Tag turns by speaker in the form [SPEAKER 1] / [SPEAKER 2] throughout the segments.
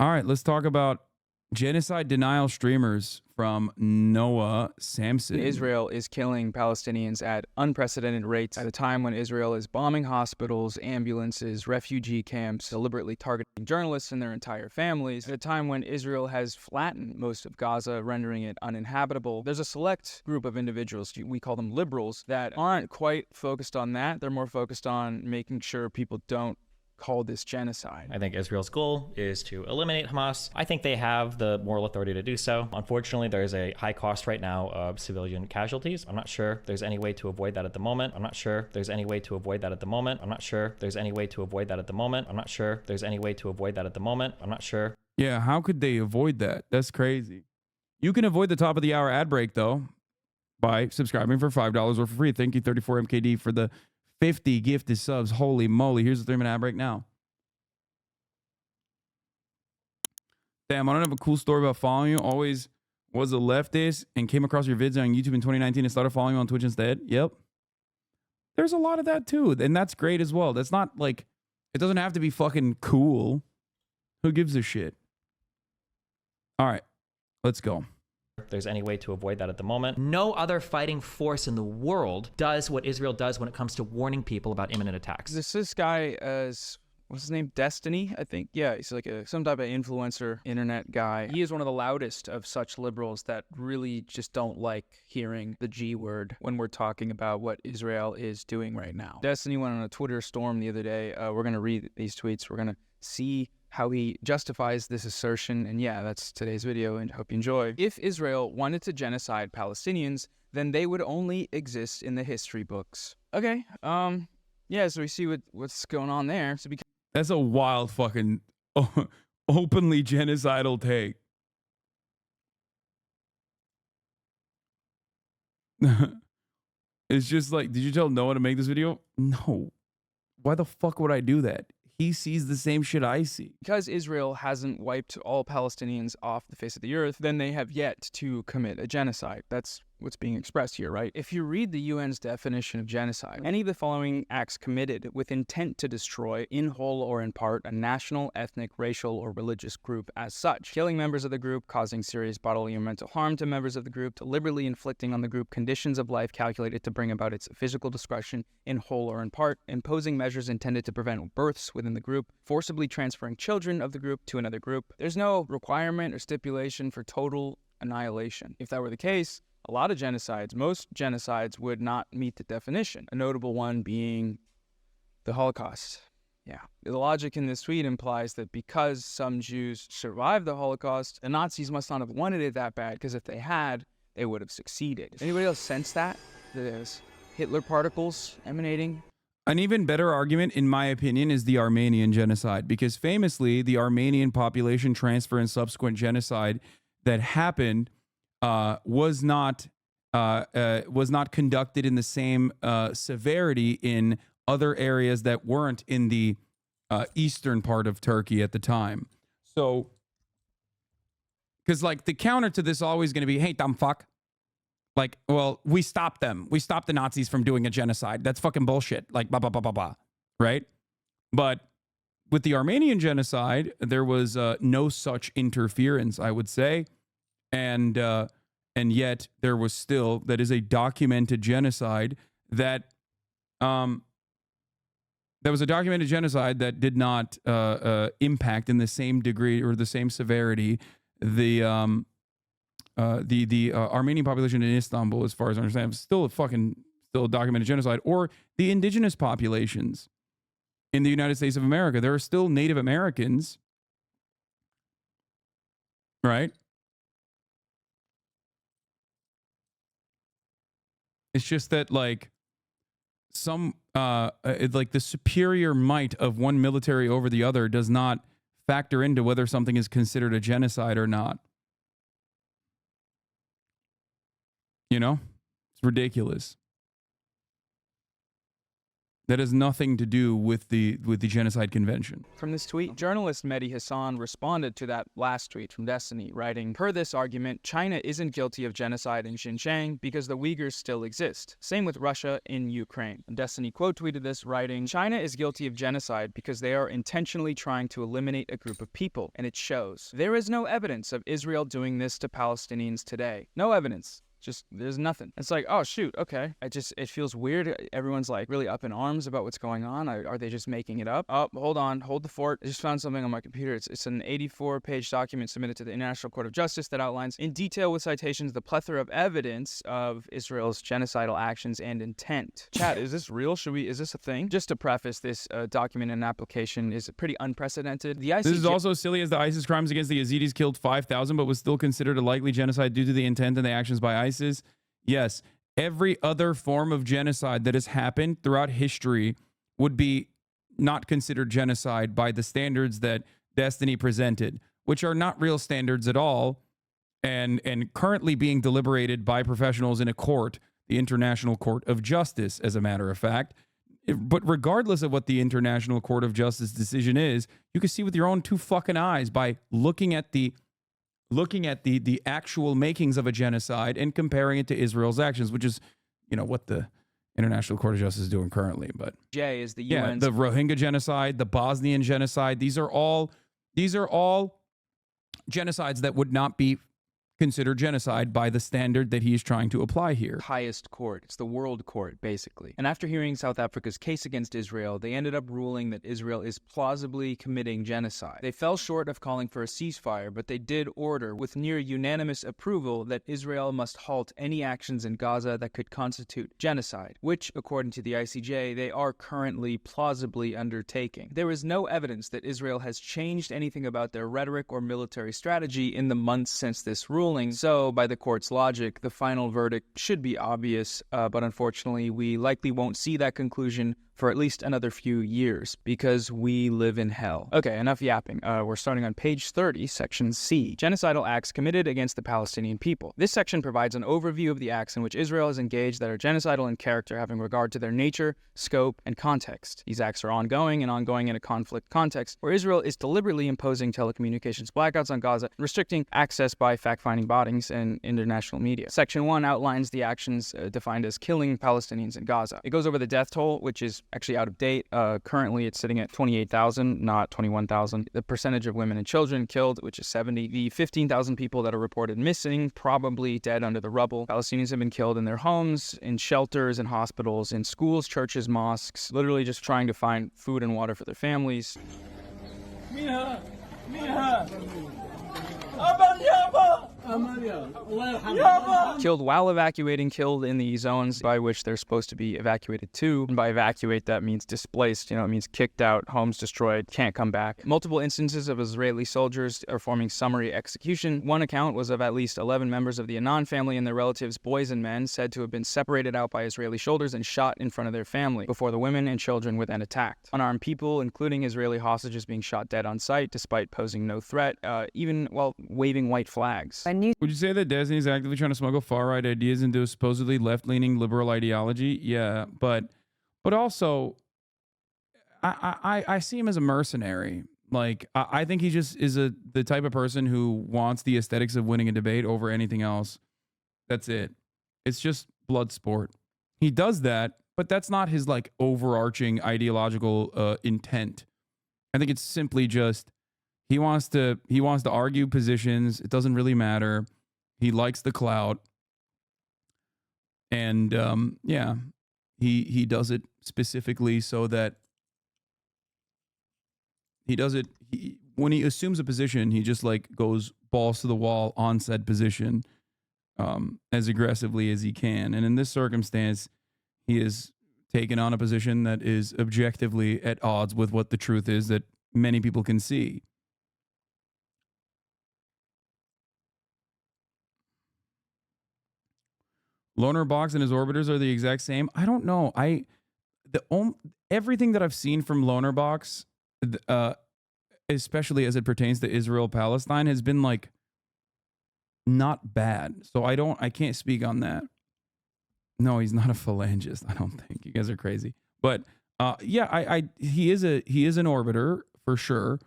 [SPEAKER 1] All right, let's talk about genocide denial streamers from Noah Samsen.
[SPEAKER 2] Israel is killing Palestinians at unprecedented rates at a time when Israel is bombing hospitals, ambulances, refugee camps, deliberately targeting journalists and their entire families, at a time when Israel has flattened most of Gaza, rendering it uninhabitable. There's a select group of individuals, we call them liberals, that aren't quite focused on that. They're more focused on making sure people don't call this genocide.
[SPEAKER 3] I think Israel's goal is to eliminate Hamas. I think they have the moral authority to do so. Unfortunately, there's a high cost right now of civilian casualties. I'm not sure there's any way to avoid that at the moment. I'm not sure there's any way to avoid that at the moment. I'm not sure there's any way to avoid that at the moment. I'm not sure there's any way to avoid that at the moment. I'm not sure.
[SPEAKER 1] Yeah, how could they avoid that? That's crazy. You can avoid the top of the hour ad break, though, by subscribing for $5 or for free. Thank you, 34MKD, for the 50 gifted subs. Holy moly. Here's the 3-minute ad break now. Damn, I don't have a cool story about following you. Always was a leftist and came across your vids on YouTube in 2019 and started following you on Twitch instead. Yep. There's a lot of that too. And that's great as well. That's not like, it doesn't have to be fucking cool. Who gives a shit? All right, let's go.
[SPEAKER 3] There's any way to avoid that at the moment. No other fighting force in the world does what Israel does when it comes to warning people about imminent attacks.
[SPEAKER 2] This guy is, what's his name? Destiny, I think. Yeah, he's like some type of influencer, internet guy. He is one of the loudest of such liberals that really just don't like hearing the G word when we're talking about what Israel is doing right now. Destiny went on a Twitter storm the other day. We're going to read these tweets. We're going to see how he justifies this assertion. And yeah, that's today's video, and hope you enjoy. If Israel wanted to genocide Palestinians, then they would only exist in the history books. Okay, yeah, so we see what's going on there. So because
[SPEAKER 1] that's a wild fucking openly genocidal take. It's just like, did you tell Noah to make this video? No. Why the fuck would I do that? He sees the same shit I see.
[SPEAKER 2] Because Israel hasn't wiped all Palestinians off the face of the earth, then they have yet to commit a genocide. That's what's being expressed here, right? If you read the UN's definition of genocide, any of the following acts committed with intent to destroy, in whole or in part, a national, ethnic, racial, or religious group as such. Killing members of the group, causing serious bodily or mental harm to members of the group, deliberately inflicting on the group conditions of life calculated to bring about its physical destruction, in whole or in part, imposing measures intended to prevent births within the group, forcibly transferring children of the group to another group. There's no requirement or stipulation for total annihilation. If that were the case, a lot of genocides, most genocides would not meet the definition. A notable one being the Holocaust. Yeah. The logic in this tweet implies that because some Jews survived the Holocaust, the Nazis must not have wanted it that bad, because if they had, they would have succeeded. Anybody else sense that? There's Hitler particles emanating?
[SPEAKER 1] An even better argument, in my opinion, is the Armenian genocide, because famously, the Armenian population transfer and subsequent genocide that happened was not conducted in the same severity in other areas that weren't in the eastern part of Turkey at the time. So, because like the counter to this is always going to be, hey, dumb fuck. Like, well, we stopped them. We stopped the Nazis from doing a genocide. That's fucking bullshit. Like, blah, blah, blah, blah, blah. Right? But with the Armenian genocide, there was no such interference, I would say. And yet there was still, that is a documented genocide that was a documented genocide that did not impact in the same degree or the same severity the Armenian population in Istanbul, as far as I understand, still a documented genocide, or the indigenous populations in the United States of America. There are still Native Americans, right? It's just that like like the superior might of one military over the other does not factor into whether something is considered a genocide or not. You know, it's ridiculous. That has nothing to do with the Genocide Convention.
[SPEAKER 2] From this tweet, journalist Mehdi Hasan responded to that last tweet from Destiny, writing, "Per this argument, China isn't guilty of genocide in Xinjiang because the Uyghurs still exist. Same with Russia in Ukraine." And Destiny quote tweeted this, writing, "China is guilty of genocide because they are intentionally trying to eliminate a group of people, and it shows. There is no evidence of Israel doing this to Palestinians today. No evidence. Just, there's nothing." It's like, oh shoot, okay. It feels weird. Everyone's like really up in arms about what's going on. Are they just making it up? Oh, hold on, hold the fort. I just found something on my computer. It's an 84-page document submitted to the International Court of Justice that outlines in detail with citations the plethora of evidence of Israel's genocidal actions and intent. Chat, is this real? Is this a thing? Just to preface, this document and application is pretty unprecedented. The ICJ—
[SPEAKER 1] This is also silly, as the ISIS crimes against the Yazidis killed 5,000, but was still considered a likely genocide due to the intent and the actions by ISIS. Yes, every other form of genocide that has happened throughout history would be not considered genocide by the standards that Destiny presented, which are not real standards at all, and currently being deliberated by professionals in a court, the International Court of Justice, as a matter of fact. But regardless of what the International Court of Justice decision is, you can see with your own two fucking eyes by looking at the actual makings of a genocide and comparing it to Israel's actions, which is, what the International Court of Justice is doing currently. But
[SPEAKER 2] J is the
[SPEAKER 1] yeah,
[SPEAKER 2] UN's—
[SPEAKER 1] the Rohingya genocide, the Bosnian genocide, these are all genocides that would not be considered genocide by the standard that he's trying to apply here.
[SPEAKER 2] highest court. It's the world court, basically. And after hearing South Africa's case against Israel, they ended up ruling that Israel is plausibly committing genocide. They fell short of calling for a ceasefire, but they did order, with near unanimous approval, that Israel must halt any actions in Gaza that could constitute genocide, which, according to the ICJ, they are currently plausibly undertaking. There is no evidence that Israel has changed anything about their rhetoric or military strategy in the months since this ruling. So, by the court's logic, the final verdict should be obvious, but unfortunately, we likely won't see that conclusion for at least another few years, because we live in hell. Okay, enough yapping. We're starting on page 30, section C. Genocidal acts committed against the Palestinian people. This section provides an overview of the acts in which Israel is engaged that are genocidal in character, having regard to their nature, scope, and context. These acts are ongoing in a conflict context, where Israel is deliberately imposing telecommunications blackouts on Gaza and restricting access by fact-finding bodies and international media. Section 1 outlines the actions defined as killing Palestinians in Gaza. It goes over the death toll, which is actually out of date. Currently, it's sitting at 28,000, not 21,000. The percentage of women and children killed, which is 70. The 15,000 people that are reported missing, probably dead under the rubble. Palestinians have been killed in their homes, in shelters, in hospitals, in schools, churches, mosques, literally just trying to find food and water for their families. Killed while evacuating, killed in the zones by which they're supposed to be evacuated to. And by evacuate, that means displaced. It means kicked out, homes destroyed, can't come back. Multiple instances of Israeli soldiers performing summary execution. One account was of at least 11 members of the Anan family and their relatives, boys and men, said to have been separated out by Israeli shoulders and shot in front of their family before the women and children were then attacked. Unarmed people, including Israeli hostages, being shot dead on sight despite posing no threat, even while waving white flags.
[SPEAKER 1] Would you say that Disney is actively trying to smuggle far-right ideas into a supposedly left-leaning liberal ideology? Yeah, but also, I see him as a mercenary. Like, I think he just is the type of person who wants the aesthetics of winning a debate over anything else. That's it. It's just blood sport. He does that, but that's not his like overarching ideological intent. I think it's simply just he wants to argue positions. It doesn't really matter. He likes the clout. And yeah, he does it specifically so that when he assumes a position, he just like goes balls to the wall on said position as aggressively as he can. And in this circumstance, he has taken on a position that is objectively at odds with what the truth is that many people can see. Loner Box and his orbiters are the exact same. I don't know. Everything that I've seen from Loner Box, especially as it pertains to Israel-Palestine, has been like not bad. So I can't speak on that. No, he's not a phalangist. I don't think. You guys are crazy. But Yeah, he is an orbiter for sure.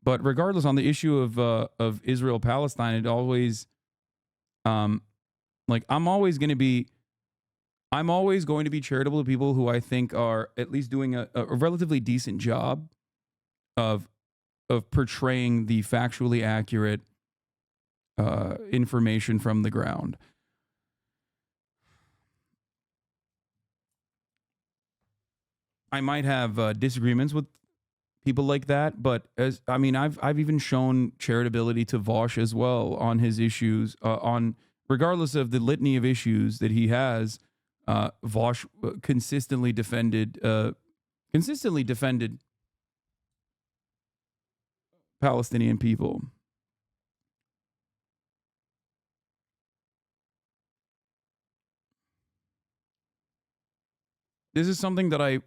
[SPEAKER 1] But regardless, on the issue of Israel Palestine, it always, like I'm always going to be charitable to people who I think are at least doing a relatively decent job of portraying the factually accurate information from the ground. I might have disagreements with people like that, but I've even shown charitability to Vosh as well on his issues. On regardless of the litany of issues that he has, Vosh consistently defended Palestinian people. This is something that I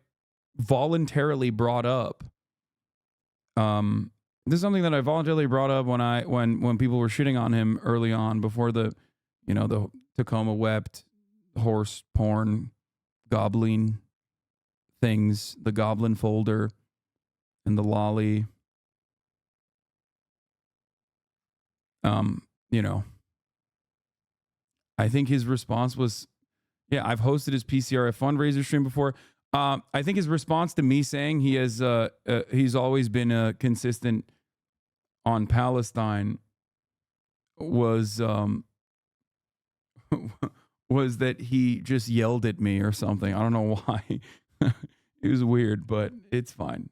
[SPEAKER 1] voluntarily brought up. This is something that I voluntarily brought up when people were shitting on him early on, before the Tacoma wept horse porn goblin things, the goblin folder and the lolly. I think his response was, yeah, I've hosted his PCRF fundraiser stream before. I think his response to me saying he's always been consistent on Palestine was was that he just yelled at me or something. I don't know why. It was weird, but it's fine.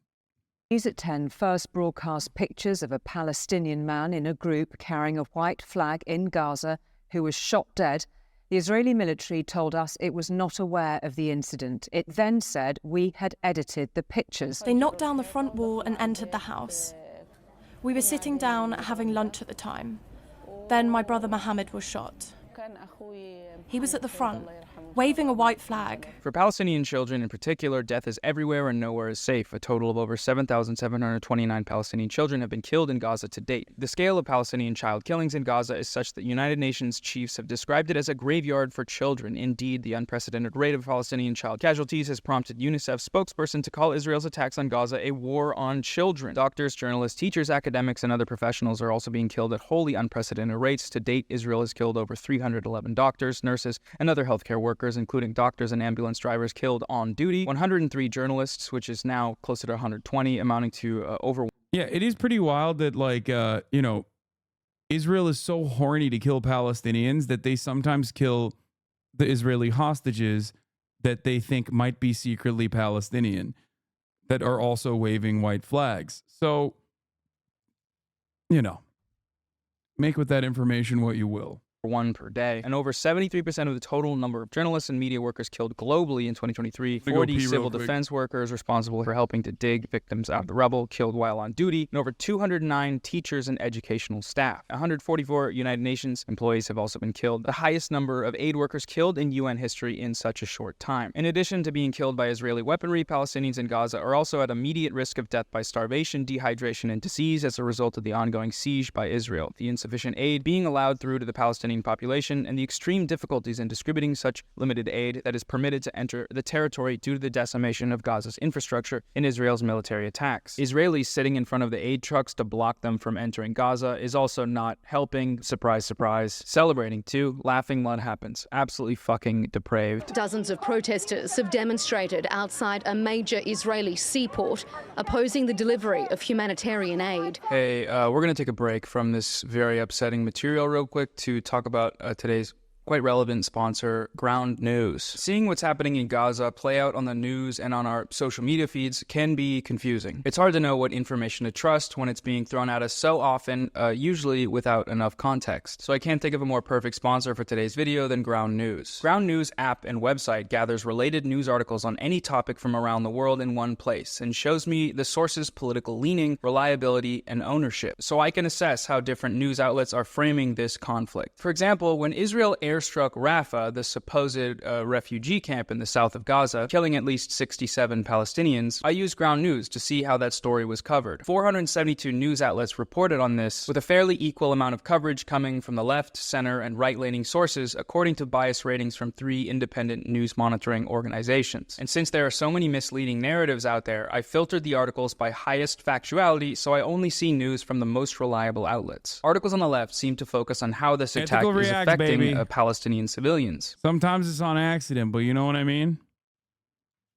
[SPEAKER 4] News at 10 first broadcast pictures of a Palestinian man in a group carrying a white flag in Gaza who was shot dead. The Israeli military told us it was not aware of the incident. It then said we had edited the pictures.
[SPEAKER 5] They knocked down the front wall and entered the house. We were sitting down having lunch at the time. Then my brother Mohammed was shot. He was at the front, waving a white flag.
[SPEAKER 2] For Palestinian children in particular, death is everywhere and nowhere is safe. A total of over 7,729 Palestinian children have been killed in Gaza to date. The scale of Palestinian child killings in Gaza is such that United Nations chiefs have described it as a graveyard for children. Indeed, the unprecedented rate of Palestinian child casualties has prompted UNICEF's spokesperson to call Israel's attacks on Gaza a war on children. Doctors, journalists, teachers, academics, and other professionals are also being killed at wholly unprecedented rates. To date, Israel has killed over 311 doctors, nurses, and other healthcare workers, including doctors and ambulance drivers killed on duty, 103 journalists, which is now closer to 120, amounting to over...
[SPEAKER 1] Yeah, it is pretty wild that, like, Israel is so horny to kill Palestinians that they sometimes kill the Israeli hostages that they think might be secretly Palestinian, that are also waving white flags. So, make with that information what you will.
[SPEAKER 2] One per day, and over 73% of the total number of journalists and media workers killed globally in 2023. 40 civil defense workers responsible for helping to dig victims out of the rubble killed while on duty, and over 209 teachers and educational staff. 144 United Nations employees have also been killed, the highest number of aid workers killed in UN history in such a short time. In addition to being killed by Israeli weaponry, Palestinians in Gaza are also at immediate risk of death by starvation, dehydration, and disease as a result of the ongoing siege by Israel, the insufficient aid being allowed through to the Palestinian population, and the extreme difficulties in distributing such limited aid that is permitted to enter the territory due to the decimation of Gaza's infrastructure in Israel's military attacks. Israelis sitting in front of the aid trucks to block them from entering Gaza is also not helping. Surprise, surprise. Celebrating too. Laughing what happens. Absolutely fucking depraved.
[SPEAKER 6] Dozens of protesters have demonstrated outside a major Israeli seaport opposing the delivery of humanitarian aid.
[SPEAKER 2] Hey, we're going to take a break from this very upsetting material real quick to talk about today's quite relevant sponsor, Ground News. Seeing what's happening in Gaza play out on the news and on our social media feeds can be confusing. It's hard to know what information to trust when it's being thrown at us so often, usually without enough context. So I can't think of a more perfect sponsor for today's video than Ground News. Ground News app and website gathers related news articles on any topic from around the world in one place and shows me the source's political leaning, reliability, and ownership, so I can assess how different news outlets are framing this conflict. For example, when Israel aired airstruck Rafah, the supposed refugee camp in the south of Gaza, killing at least 67 Palestinians, I used Ground News to see how that story was covered. 472 news outlets reported on this, with a fairly equal amount of coverage coming from the left, center, and right-leaning sources, according to bias ratings from 3 independent news monitoring organizations. And since there are so many misleading narratives out there, I filtered the articles by highest factuality, so I only see news from the most reliable outlets. Articles on the left seem to focus on how this attack is affecting Palestinian civilians.
[SPEAKER 1] Sometimes it's on accident, but you know what I mean?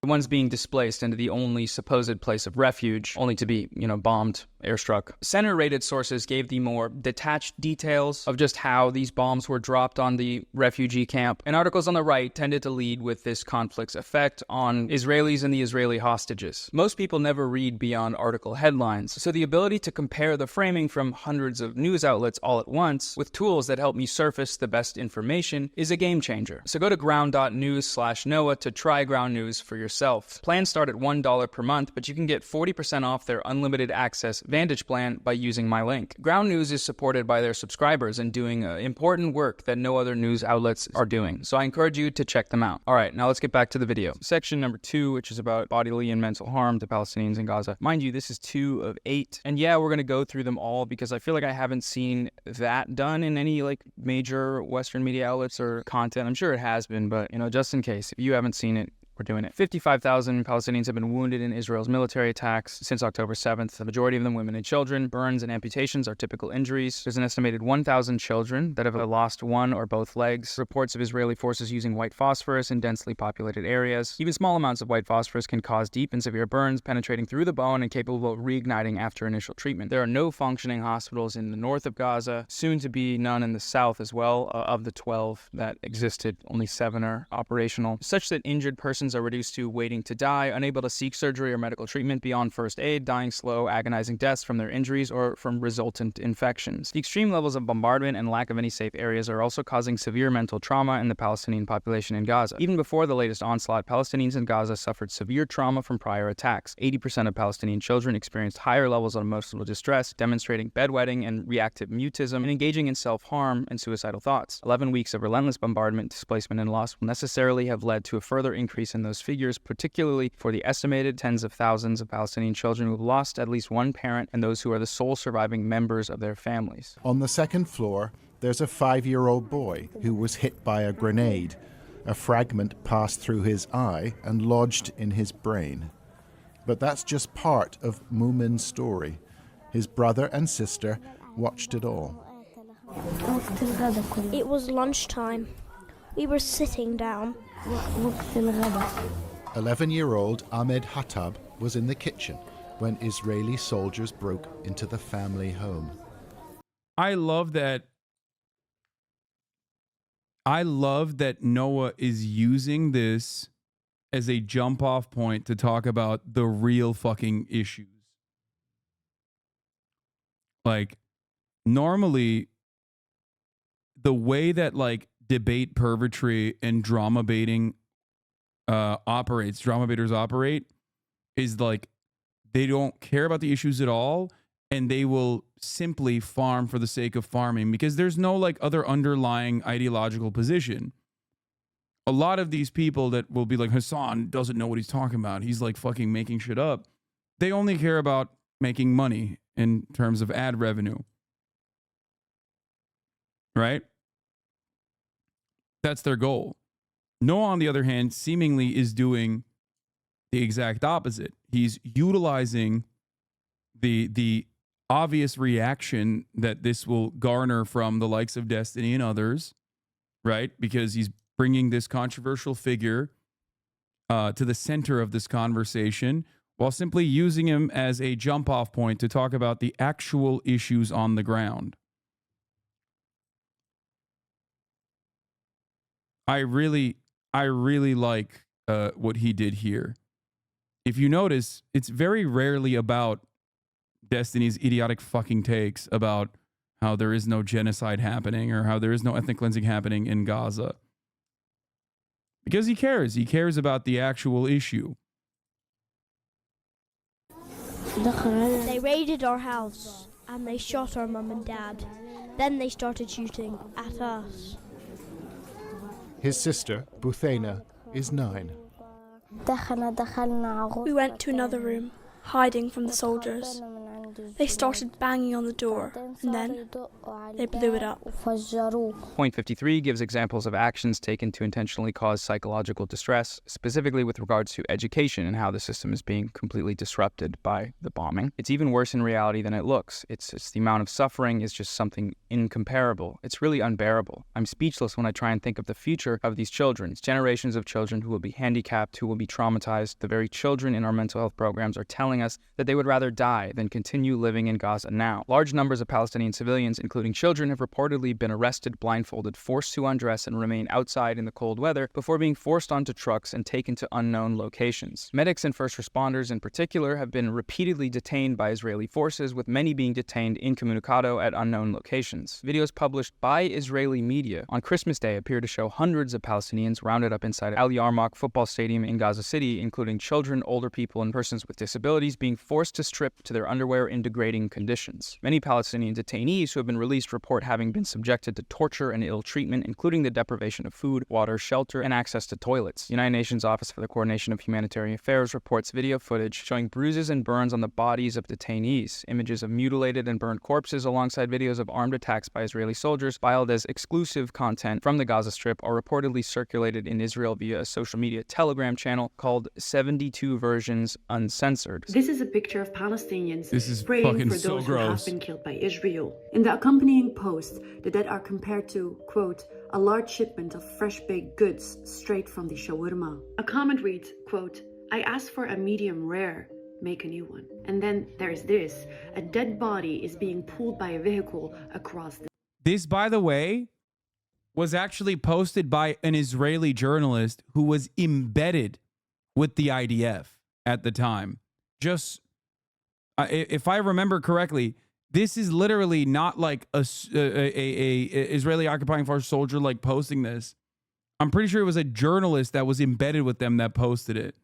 [SPEAKER 2] The ones being displaced into the only supposed place of refuge, only to be, bombed, airstruck. Center-rated sources gave the more detached details of just how these bombs were dropped on the refugee camp, and articles on the right tended to lead with this conflict's effect on Israelis and the Israeli hostages. Most people never read beyond article headlines, so the ability to compare the framing from hundreds of news outlets all at once with tools that help me surface the best information is a game changer. So go to ground.news/Noah to try Ground News for yourself. Plans start at $1 per month, but you can get 40% off their unlimited access Vantage plan by using my link. Ground News is supported by their subscribers and doing important work that no other news outlets are doing, so I encourage you to check them out. Alright, now let's get back to the video. Section number 2, which is about bodily and mental harm to Palestinians in Gaza. Mind you, this is 2 of 8, and yeah, we're going to go through them all because I feel like I haven't seen that done in any major Western media outlets or content. I'm sure it has been, but just in case, if you haven't seen it, we're doing it. 55,000 Palestinians have been wounded in Israel's military attacks since October 7th. The majority of them women and children. Burns and amputations are typical injuries. There's an estimated 1,000 children that have lost one or both legs. Reports of Israeli forces using white phosphorus in densely populated areas. Even small amounts of white phosphorus can cause deep and severe burns, penetrating through the bone and capable of reigniting after initial treatment. There are no functioning hospitals in the north of Gaza, soon to be none in the south as well. Of the 12 that existed, only 7 are operational, such that injured persons are reduced to waiting to die, unable to seek surgery or medical treatment beyond first aid, dying slow, agonizing deaths from their injuries or from resultant infections. The extreme levels of bombardment and lack of any safe areas are also causing severe mental trauma in the Palestinian population in Gaza. Even before the latest onslaught, Palestinians in Gaza suffered severe trauma from prior attacks. 80% of Palestinian children experienced higher levels of emotional distress, demonstrating bedwetting and reactive mutism, and engaging in self-harm and suicidal thoughts. 11 weeks of relentless bombardment, displacement, and loss will necessarily have led to a further increase in those figures, particularly for the estimated tens of thousands of Palestinian children who have lost at least one parent and those who are the sole surviving members of their families.
[SPEAKER 7] On the second floor, there's a 5-year-old boy who was hit by a grenade. A fragment passed through his eye and lodged in his brain. But that's just part of Mumin's story. His brother and sister watched it all.
[SPEAKER 8] It was lunchtime. We were sitting down.
[SPEAKER 7] 11-year-old Ahmed Hattab was in the kitchen when Israeli soldiers broke into the family home.
[SPEAKER 1] I love that Noah is using this as a jump off point to talk about the real fucking issues. Normally the way that debate purgatory and drama baiters operate is they don't care about the issues at all, and they will simply farm for the sake of farming because there's no other underlying ideological position. A lot of these people that will be Hasan doesn't know what he's talking about, he's fucking making shit up, they only care about making money in terms of ad revenue, right? That's their goal. Noah, on the other hand, seemingly is doing the exact opposite. He's utilizing the obvious reaction that this will garner from the likes of Destiny and others, right? Because he's bringing this controversial figure to the center of this conversation while simply using him as a jump-off point to talk about the actual issues on the ground. I really like what he did here. If you notice, it's very rarely about Destiny's idiotic fucking takes about how there is no genocide happening or how there is no ethnic cleansing happening in Gaza. Because he cares. He cares about the actual issue.
[SPEAKER 8] They raided our house and they shot our mum and dad. Then they started shooting at us.
[SPEAKER 7] His sister, Buthena, is 9.
[SPEAKER 8] We went to another room, hiding from the soldiers. They started banging on the door, and then they blew it up.
[SPEAKER 2] Point 53 gives examples of actions taken to intentionally cause psychological distress, specifically with regards to education and how the system is being completely disrupted by the bombing. It's even worse in reality than it looks. It's the amount of suffering is just something incomparable. It's really unbearable. I'm speechless when I try and think of the future of these children. It's generations of children who will be handicapped, who will be traumatized. The very children in our mental health programs are telling us that they would rather die than continue living in Gaza now. Large numbers of Palestinian civilians, including children, have reportedly been arrested, blindfolded, forced to undress and remain outside in the cold weather before being forced onto trucks and taken to unknown locations. Medics and first responders in particular have been repeatedly detained by Israeli forces, with many being detained incommunicado at unknown locations. Videos published by Israeli media on Christmas Day appear to show hundreds of Palestinians rounded up inside Al Yarmouk football stadium in Gaza City, including children, older people, and persons with disabilities being forced to strip to their underwear in degrading conditions. Many Palestinian detainees who have been released report having been subjected to torture and ill treatment, including the deprivation of food, water, shelter, and access to toilets. The United Nations Office for the Coordination of Humanitarian Affairs reports video footage showing bruises and burns on the bodies of detainees, images of mutilated and burned corpses alongside videos of armed attacks by Israeli soldiers filed as exclusive content from the Gaza Strip are reportedly circulated in Israel via a social media Telegram channel called 72 Versions Uncensored.
[SPEAKER 9] This is a picture of Palestinians
[SPEAKER 1] praying
[SPEAKER 9] for those
[SPEAKER 1] so
[SPEAKER 9] who
[SPEAKER 1] gross.
[SPEAKER 9] have been killed by Israel. In the accompanying post, the dead are compared to, quote, a large shipment of fresh baked goods straight from the shawarma. A comment reads, quote, I asked for a medium rare, make a new one. And then there's this, a dead body is being pulled by a vehicle across the...
[SPEAKER 1] This, by the way, was actually posted by an Israeli journalist who was embedded with the IDF at the time. Just, if I remember correctly, this is literally not like a Israeli occupying force soldier like posting this. I'm pretty sure it was a journalist that was embedded with them that posted it.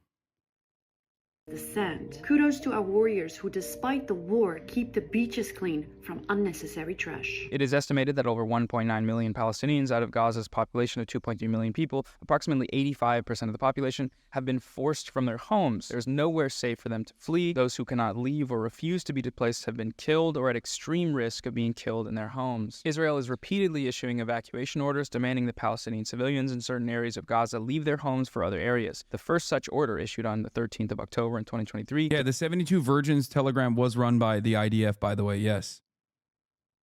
[SPEAKER 9] The sand. Kudos to our warriors who, despite the war, keep the beaches clean from unnecessary trash.
[SPEAKER 2] It is estimated that over 1.9 million Palestinians out of Gaza's population of 2.3 million people, approximately 85% of the population, have been forced from their homes. There's nowhere safe for them to flee. Those who cannot leave or refuse to be displaced have been killed or at extreme risk of being killed in their homes. Israel is repeatedly issuing evacuation orders demanding that Palestinian civilians in certain areas of Gaza leave their homes for other areas. The first such order issued on the 13th of October in 2023.
[SPEAKER 1] Yeah, the 72 Virgins Telegram was run by the IDF, by the way, yes.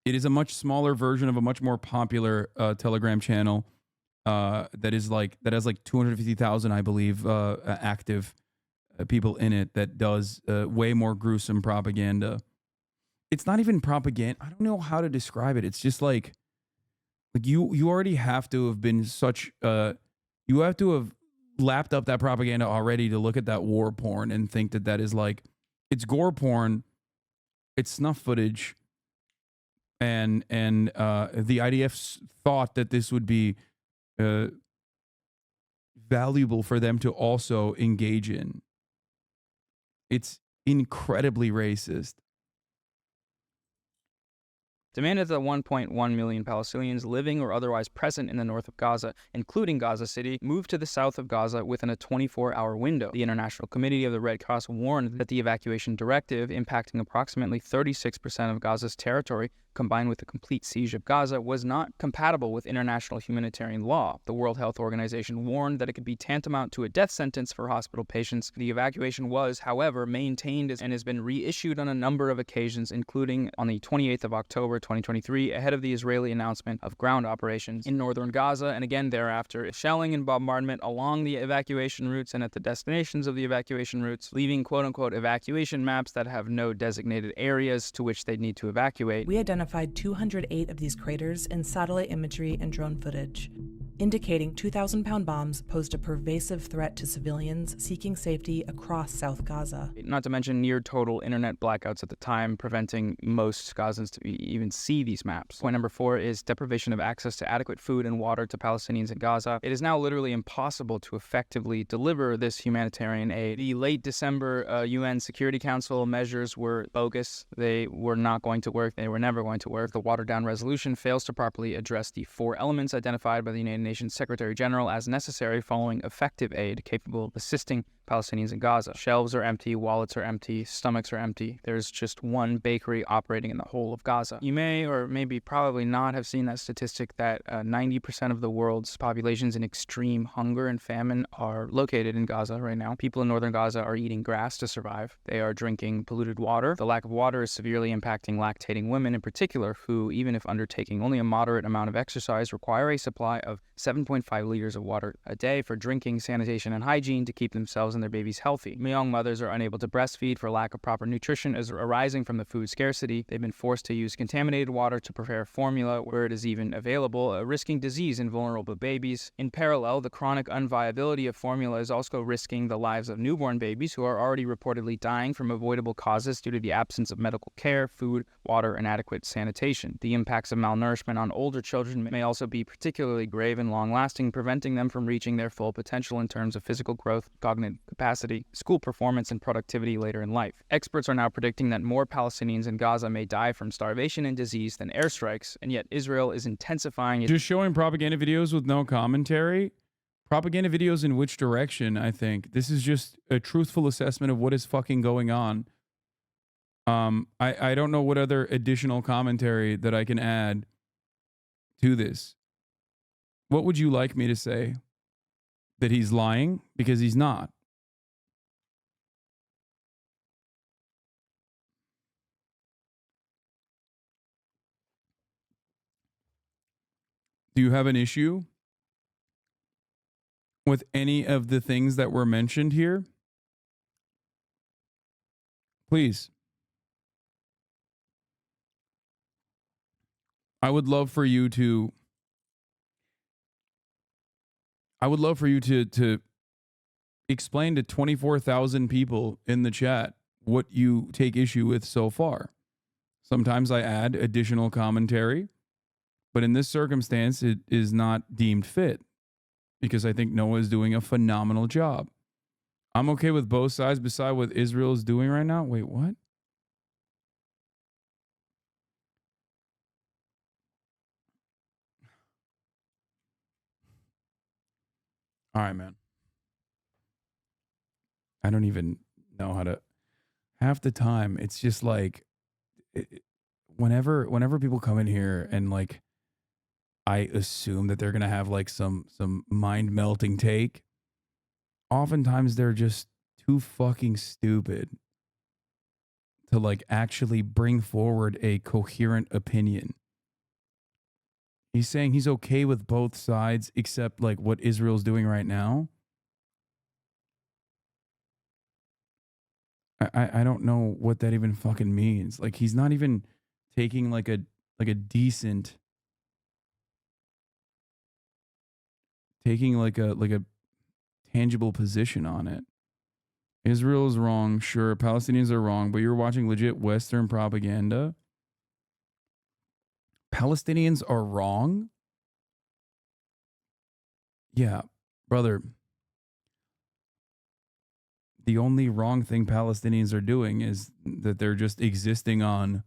[SPEAKER 1] It is a much smaller version of a much more popular Telegram channel that has like 250,000, I believe, active people in it that does way more gruesome propaganda. It's not even propaganda. I don't know how to describe it. It's just like you already have to have been such you have to have lapped up that propaganda already to look at that war porn and think that that is like, it's gore porn, it's snuff footage, and the IDF thought that this would be valuable for them to also engage in. It's incredibly racist.
[SPEAKER 2] Demanded that 1.1 million Palestinians living or otherwise present in the north of Gaza, including Gaza City, move to the south of Gaza within a 24-hour window. The International Committee of the Red Cross warned that the evacuation directive, impacting approximately 36% of Gaza's territory, combined with the complete siege of Gaza, was not compatible with international humanitarian law. The World Health Organization warned that it could be tantamount to a death sentence for hospital patients. The evacuation was, however, maintained and has been reissued on a number of occasions, including on the 28th of October 2023, ahead of the Israeli announcement of ground operations in northern Gaza, and again thereafter. Shelling and bombardment along the evacuation routes and at the destinations of the evacuation routes, leaving quote-unquote evacuation maps that have no designated areas to which they need to evacuate.
[SPEAKER 10] We identified 208 of these craters in satellite imagery and drone footage, indicating 2,000-pound bombs posed a pervasive threat to civilians seeking safety across South Gaza.
[SPEAKER 2] Not to mention near total internet blackouts at the time, preventing most Gazans to even see these maps. Point number 4 is deprivation of access to adequate food and water to Palestinians in Gaza. It is now literally impossible to effectively deliver this humanitarian aid. The late December UN Security Council measures were bogus. They were not going to work. They were never going to work. The watered-down resolution fails to properly address the 4 elements identified by the United Nations Secretary General as necessary following effective aid capable of assisting Palestinians in Gaza. Shelves are empty, wallets are empty, stomachs are empty. There's just one bakery operating in the whole of Gaza. You may or maybe probably not have seen that statistic that 90% of the world's populations in extreme hunger and famine are located in Gaza right now. People in northern Gaza are eating grass to survive. They are drinking polluted water. The lack of water is severely impacting lactating women in particular, who, even if undertaking only a moderate amount of exercise, require a supply of 7.5 liters of water a day for drinking, sanitation, and hygiene to keep themselves and their babies healthy. Young mothers are unable to breastfeed for lack of proper nutrition as arising from the food scarcity. They've been forced to use contaminated water to prepare formula where it is even available, risking disease in vulnerable babies. In parallel, the chronic unviability of formula is also risking the lives of newborn babies who are already reportedly dying from avoidable causes due to the absence of medical care, food, water, and adequate sanitation. The impacts of malnourishment on older children may also be particularly grave and long-lasting, preventing them from reaching their full potential in terms of physical growth, cognitive capacity, school performance, and productivity later in life. Experts are now predicting that more Palestinians in Gaza may die from starvation and disease than airstrikes, and yet Israel is intensifying its...
[SPEAKER 1] Just showing propaganda videos with no commentary? Propaganda videos in which direction, I think? This is just a truthful assessment of what is fucking going on. I don't know what other additional commentary that I can add to this. What would you like me to say? That he's lying? Because he's not. Do you have an issue with any of the things that were mentioned here? Please. I would love for you to explain to 24,000 people in the chat what you take issue with so far. Sometimes I add additional commentary, but in this circumstance, it is not deemed fit because I think Noah is doing a phenomenal job. I'm okay with both sides beside what Israel is doing right now. Wait, what? All right, man. I don't even know how to. Half the time, it's just like, whenever people come in here and like, I assume that they're gonna have like some mind melting take. Oftentimes, they're just too fucking stupid to like actually bring forward a coherent opinion. He's saying he's okay with both sides except like what Israel's doing right now. I don't know what that even fucking means. Like he's not even taking like a decent, taking like a tangible position on it. Israel is wrong, sure. Palestinians are wrong, but you're watching legit Western propaganda. Palestinians are wrong? Yeah, brother. The only wrong thing Palestinians are doing is that they're just existing on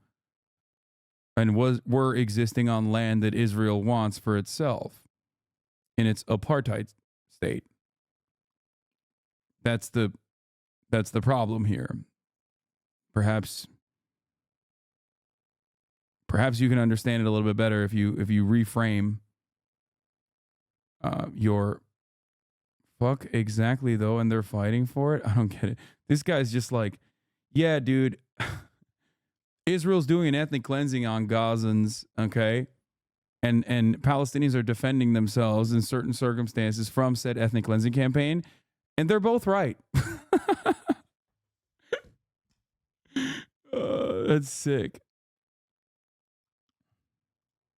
[SPEAKER 1] and were existing on land that Israel wants for itself in its apartheid state. That's the problem here. Perhaps you can understand it a little bit better if you reframe your fuck exactly though, and they're fighting for it. I don't get it. This guy's just like, yeah, dude. Israel's doing an ethnic cleansing on Gazans, okay? And Palestinians are defending themselves in certain circumstances from said ethnic cleansing campaign, and they're both right. That's sick.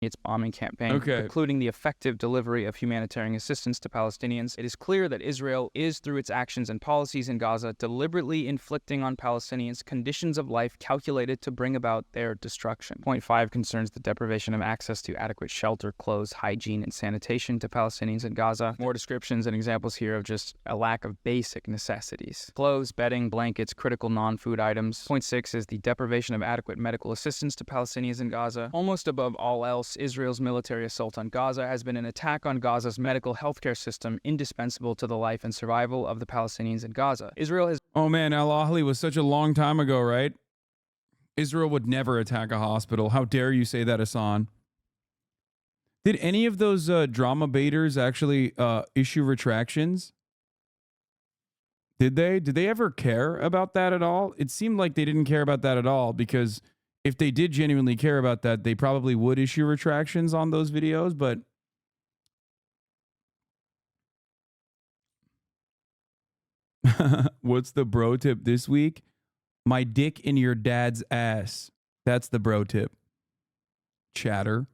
[SPEAKER 2] Its bombing campaign,
[SPEAKER 1] okay,
[SPEAKER 2] including the effective delivery of humanitarian assistance to Palestinians. It is clear that Israel is, through its actions and policies in Gaza, deliberately inflicting on Palestinians conditions of life calculated to bring about their destruction. Point 5 concerns the deprivation of access to adequate shelter, clothes, hygiene, and sanitation to Palestinians in Gaza. More descriptions and examples here of just a lack of basic necessities. Clothes, bedding, blankets, critical non-food items. Point 6 is the deprivation of adequate medical assistance to Palestinians in Gaza. Almost above all else, since Israel's military assault on Gaza has been an attack on Gaza's medical healthcare system, indispensable to the life and survival of the Palestinians in Gaza. Israel has...
[SPEAKER 1] Oh man, Al-Ahli was such a long time ago, right? Israel would never attack a hospital. How dare you say that, Hasan? Did any of those drama baiters actually issue retractions? Did they? Did they ever care about that at all? It seemed like they didn't care about that at all, because if they did genuinely care about that, they probably would issue retractions on those videos, but what's the bro tip this week? My dick in your dad's ass. That's the bro tip. Chatter.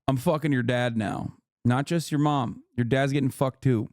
[SPEAKER 1] I'm fucking your dad now. Not just your mom. Your dad's getting fucked too.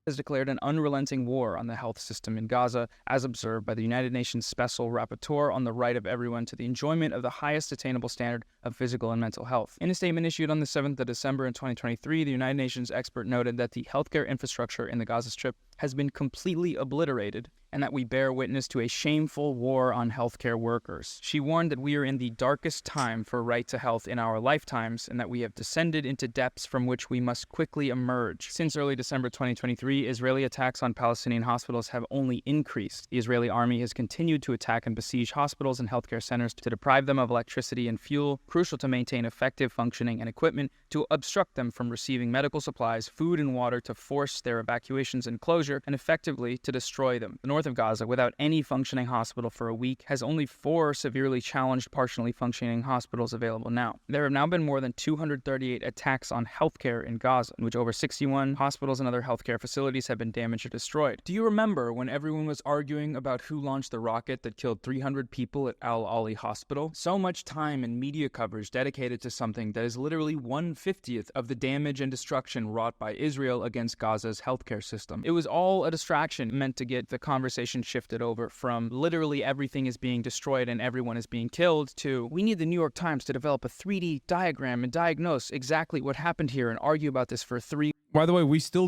[SPEAKER 2] Has declared an unrelenting war on the health system in Gaza, as observed by the United Nations Special Rapporteur on the right of everyone to the enjoyment of the highest attainable standard of physical and mental health. In a statement issued on the 7th of December in 2023, the United Nations expert noted that the healthcare infrastructure in the Gaza Strip has been completely obliterated, and that we bear witness to a shameful war on healthcare workers. She warned that we are in the darkest time for right to health in our lifetimes, and that we have descended into depths from which we must quickly emerge. Since early December 2023, Israeli attacks on Palestinian hospitals have only increased. The Israeli army has continued to attack and besiege hospitals and healthcare centers to deprive them of electricity and fuel, crucial to maintain effective functioning and equipment, to obstruct them from receiving medical supplies, food and water, to force their evacuations and closure, and effectively to destroy them. The north of Gaza, without any functioning hospital for a week, has only 4 severely challenged, partially functioning hospitals available now. There have now been more than 238 attacks on healthcare in Gaza, in which over 61 hospitals and other healthcare facilities have been damaged or destroyed. Do you remember when everyone was arguing about who launched the rocket that killed 300 people at Al-Ahli Hospital? So much time and media coverage dedicated to something that is literally 1/50th of the damage and destruction wrought by Israel against Gaza's healthcare system. It was all a distraction meant to get the conversation shifted over from literally everything is being destroyed and everyone is being killed to we need the New York Times to develop a 3D diagram and diagnose exactly what happened here and argue about this for 3.
[SPEAKER 1] By the way, we still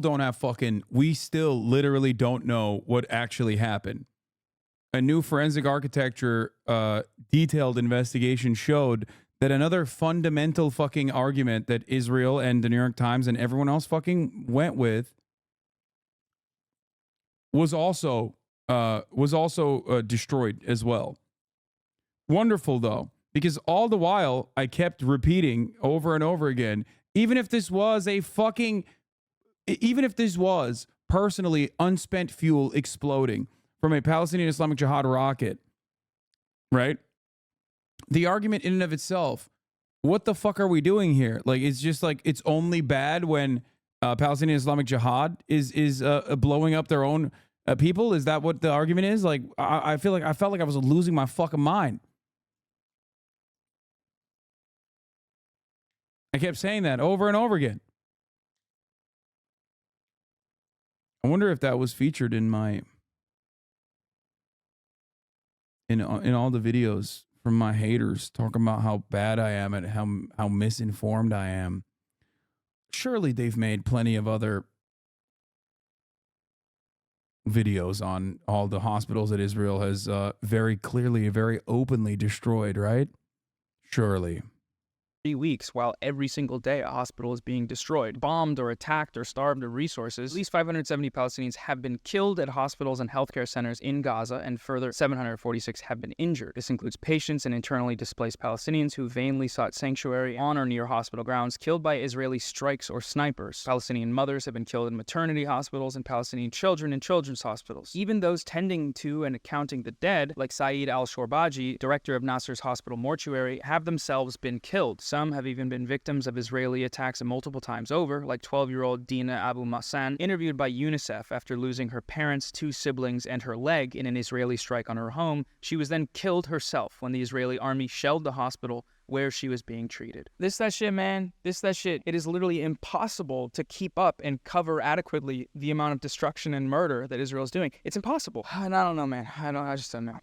[SPEAKER 1] literally don't know what actually happened. A new forensic architecture detailed investigation showed that another fundamental fucking argument that Israel and the New York Times and everyone else fucking went with was also destroyed as well. Wonderful though, because all the while I kept repeating over and over again, even if this was personally unspent fuel exploding from a Palestinian Islamic Jihad rocket, right? The argument in and of itself, what the fuck are we doing here? Like, it's just like, it's only bad when Palestinian Islamic Jihad is blowing up their own people. Is that what the argument is? Like, I felt like I was losing my fucking mind. I kept saying that over and over again. I wonder if that was featured in my in all the videos from my haters talking about how bad I am and how misinformed I am. Surely they've made plenty of other videos on all the hospitals that Israel has very clearly, very openly destroyed, right? Surely.
[SPEAKER 2] 3 weeks, while every single day a hospital is being destroyed, bombed or attacked or starved of resources. At least 570 Palestinians have been killed at hospitals and healthcare centers in Gaza, and further 746 have been injured. This includes patients and internally displaced Palestinians who vainly sought sanctuary on or near hospital grounds, killed by Israeli strikes or snipers. Palestinian mothers have been killed in maternity hospitals, and Palestinian children in children's hospitals. Even those tending to and accounting the dead, like Saeed al-Shorbaji, director of Nasser's hospital mortuary, have themselves been killed. Some have even been victims of Israeli attacks multiple times over, like 12-year-old Dina Abu Massan, interviewed by UNICEF after losing her parents, 2 siblings, and her leg in an Israeli strike on her home. She was then killed herself when the Israeli army shelled the hospital where she was being treated. That shit, man. That shit. It is literally impossible to keep up and cover adequately the amount of destruction and murder that Israel is doing. It's impossible. And I don't know, man. I just don't know.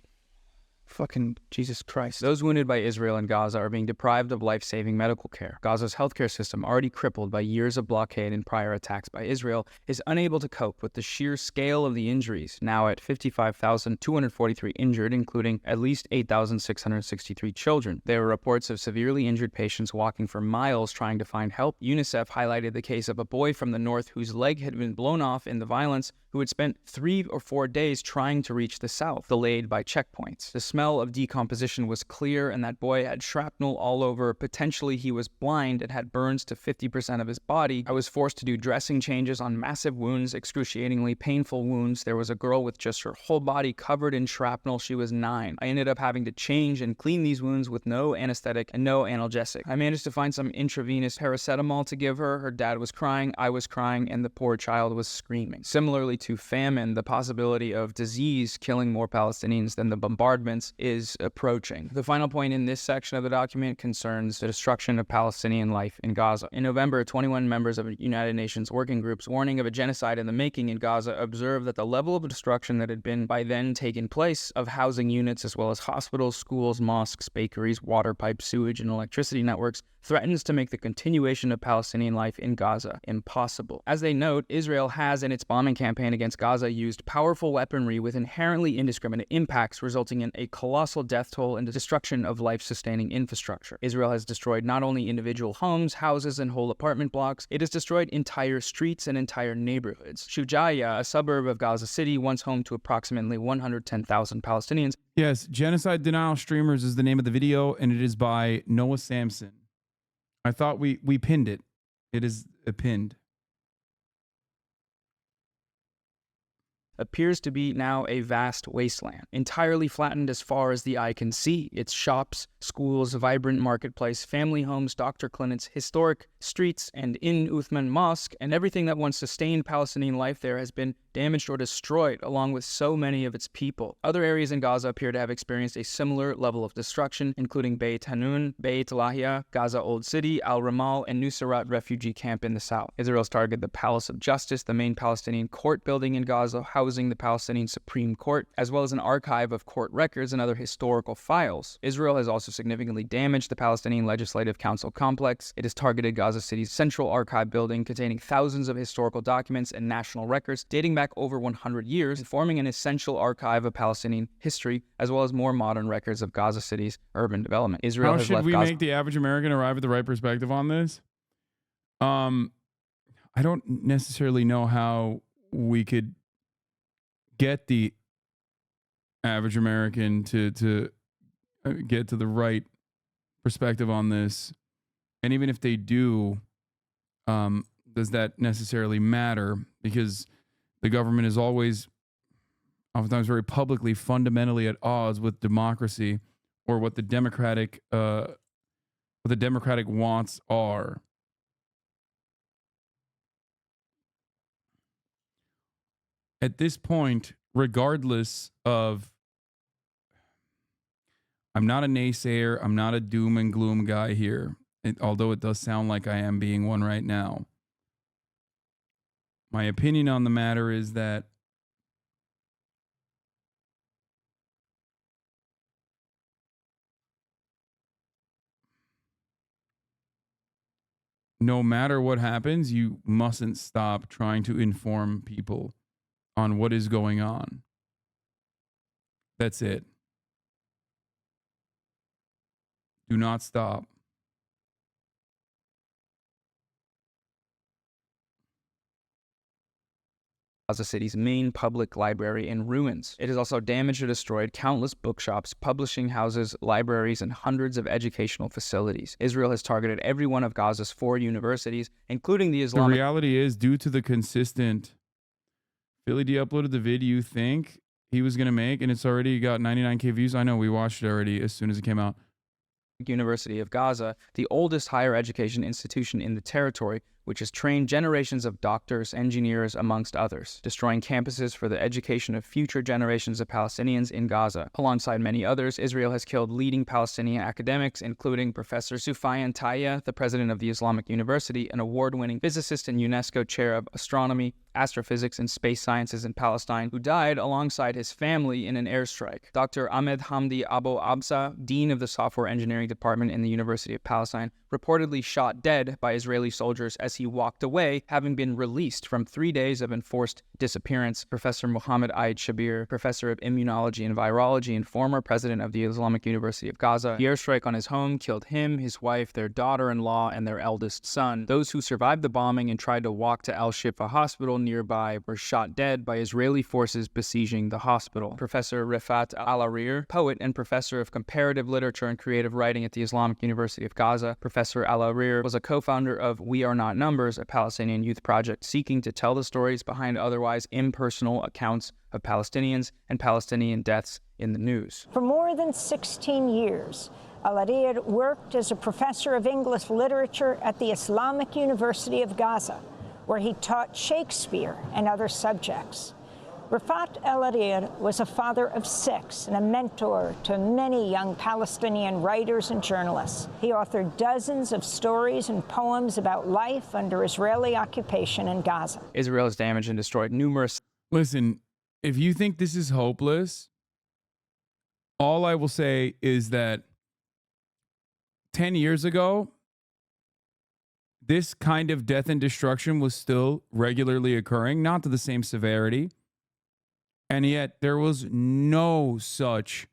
[SPEAKER 2] Fucking Jesus Christ. Those wounded by Israel and Gaza are being deprived of life-saving medical care. Gaza's healthcare system, already crippled by years of blockade and prior attacks by Israel, is unable to cope with the sheer scale of the injuries, now at 55,243 injured, including at least 8,663 children. There are reports of severely injured patients walking for miles trying to find help. UNICEF highlighted the case of a boy from the north whose leg had been blown off in the violence, who had spent 3 or 4 days trying to reach the south, delayed by checkpoints. The smell of decomposition was clear, and that boy had shrapnel all over. Potentially he was blind and had burns to 50% of his body. I was forced to do dressing changes on massive wounds, excruciatingly painful wounds. There was a girl with just her whole body covered in shrapnel. She was 9. I ended up having to change and clean these wounds with no anesthetic and no analgesic. I managed to find some intravenous paracetamol to give her. Her dad was crying, I was crying, and the poor child was screaming. Similarly to famine, the possibility of disease killing more Palestinians than the bombardments is approaching. The final point in this section of the document concerns the destruction of Palestinian life in Gaza. In November, 21 members of United Nations working groups warning of a genocide in the making in Gaza observed that the level of destruction that had been by then taken place of housing units as well as hospitals, schools, mosques, bakeries, water pipes, sewage, and electricity networks threatens to make the continuation of Palestinian life in Gaza impossible. As they note, Israel has in its bombing campaign against Gaza used powerful weaponry with inherently indiscriminate impacts, resulting in a colossal death toll and the destruction of life-sustaining infrastructure. Israel has destroyed not only individual homes, houses, and whole apartment blocks, it has destroyed entire streets and entire neighborhoods. Shujaiya, a suburb of Gaza City, once home to approximately 110,000 Palestinians.
[SPEAKER 1] Yes, Genocide Denial Streamers is the name of the video, and it is by Noah Samsen. I thought we pinned it. It is pinned.
[SPEAKER 2] Appears to be now a vast wasteland, entirely flattened as far as the eye can see. Its shops, schools, vibrant marketplace, family homes, doctor clinics, historic streets, and in Uthman Mosque, and everything that once sustained Palestinian life there has been damaged or destroyed, along with so many of its people. Other areas in Gaza appear to have experienced a similar level of destruction, including Beit Hanun, Beit Lahia, Gaza Old City, Al Ramal, and Nusayrat refugee camp in the south. Israel's targeted the Palace of Justice, the main Palestinian court building in Gaza, housing the Palestinian Supreme Court, as well as an archive of court records and other historical files. Israel has also significantly damaged the Palestinian Legislative Council complex. It has targeted Gaza City's Central Archive building, containing thousands of historical documents and national records dating back over 100 years, forming an essential archive of Palestinian history, as well as more modern records of Gaza City's urban development. Israel
[SPEAKER 1] How
[SPEAKER 2] has
[SPEAKER 1] should
[SPEAKER 2] left
[SPEAKER 1] we
[SPEAKER 2] Gaza.
[SPEAKER 1] make the average American arrive at the right perspective on this? I don't necessarily know how we could get the average American to get to the right perspective on this. And even if they do, does that necessarily matter? Because the government is oftentimes very publicly, fundamentally at odds with democracy or what the democratic wants are. At this point, regardless of, I'm not a naysayer, I'm not a doom and gloom guy here, although it does sound like I am being one right now. My opinion on the matter is that no matter what happens, you mustn't stop trying to inform people on what is going on. That's it. Do not stop.
[SPEAKER 2] Gaza City's main public library in ruins. It has also damaged or destroyed countless bookshops, publishing houses, libraries, and hundreds of educational facilities. Israel has targeted every one of Gaza's 4 universities, including the Islamic...
[SPEAKER 1] The reality is, due to the consistent... Billy D uploaded the vid you think he was going to make, and it's already got 99K views. I know, we watched it already as soon as it came out.
[SPEAKER 2] University of Gaza, the oldest higher education institution in the territory, which has trained generations of doctors, engineers, amongst others, destroying campuses for the education of future generations of Palestinians in Gaza. Alongside many others, Israel has killed leading Palestinian academics, including Professor Soufiane Taye, the president of the Islamic University, an award-winning physicist and UNESCO chair of astronomy, astrophysics, and space sciences in Palestine, who died alongside his family in an airstrike. Dr. Ahmed Hamdi Abu Absa, dean of the software engineering department in the University of Palestine, reportedly shot dead by Israeli soldiers as he walked away, having been released from 3 days of enforced disappearance. Professor Mohammed Aid Shabir, professor of immunology and virology and former president of the Islamic University of Gaza, the airstrike on his home killed him, his wife, their daughter-in-law, and their eldest son. Those who survived the bombing and tried to walk to Al-Shifa Hospital nearby were shot dead by Israeli forces besieging the hospital. Professor Rifat Al-Arir, poet and professor of comparative literature and creative writing at the Islamic University of Gaza, Professor Al-Arir was a co-founder of We Are Not Numbers, a Palestinian youth project seeking to tell the stories behind otherwise impersonal accounts of Palestinians and Palestinian deaths in the news.
[SPEAKER 11] For more than 16 years, Al-Arir worked as a professor of English literature at the Islamic University of Gaza, where he taught Shakespeare and other subjects. Rifat Al-Arir was a father of 6 and a mentor to many young Palestinian writers and journalists. He authored dozens of stories and poems about life under Israeli occupation in Gaza.
[SPEAKER 2] Israel has damaged and destroyed numerous...
[SPEAKER 1] Listen, if you think this is hopeless, all I will say is that 10 years ago, this kind of death and destruction was still regularly occurring, not to the same severity. And yet there was no such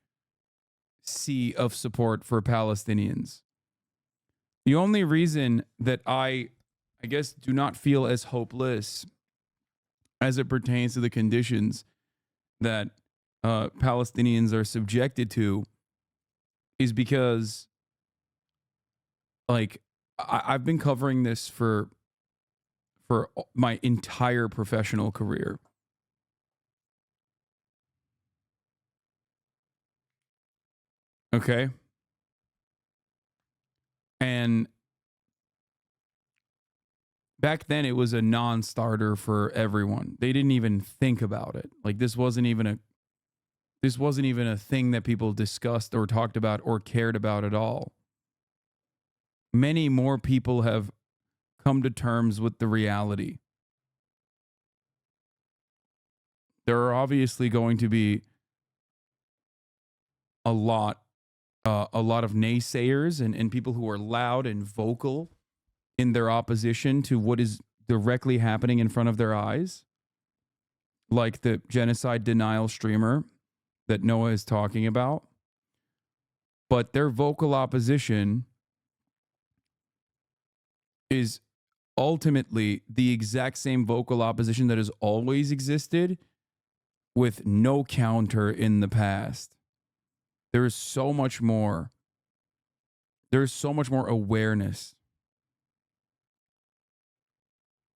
[SPEAKER 1] sea of support for Palestinians. The only reason that I guess, do not feel as hopeless as it pertains to the conditions that Palestinians are subjected to is because, like, I've been covering this for my entire professional career. Okay. And back then it was a non-starter for everyone. They didn't even think about it. Like this wasn't even a thing that people discussed or talked about or cared about at all. Many more people have come to terms with the reality. There are obviously going to be a lot of naysayers and people who are loud and vocal in their opposition to what is directly happening in front of their eyes, like the Genocide Denial Streamer that Noah is talking about. But their vocal opposition is ultimately the exact same vocal opposition that has always existed with no counter in the past. There is so much more. There's so much more awareness.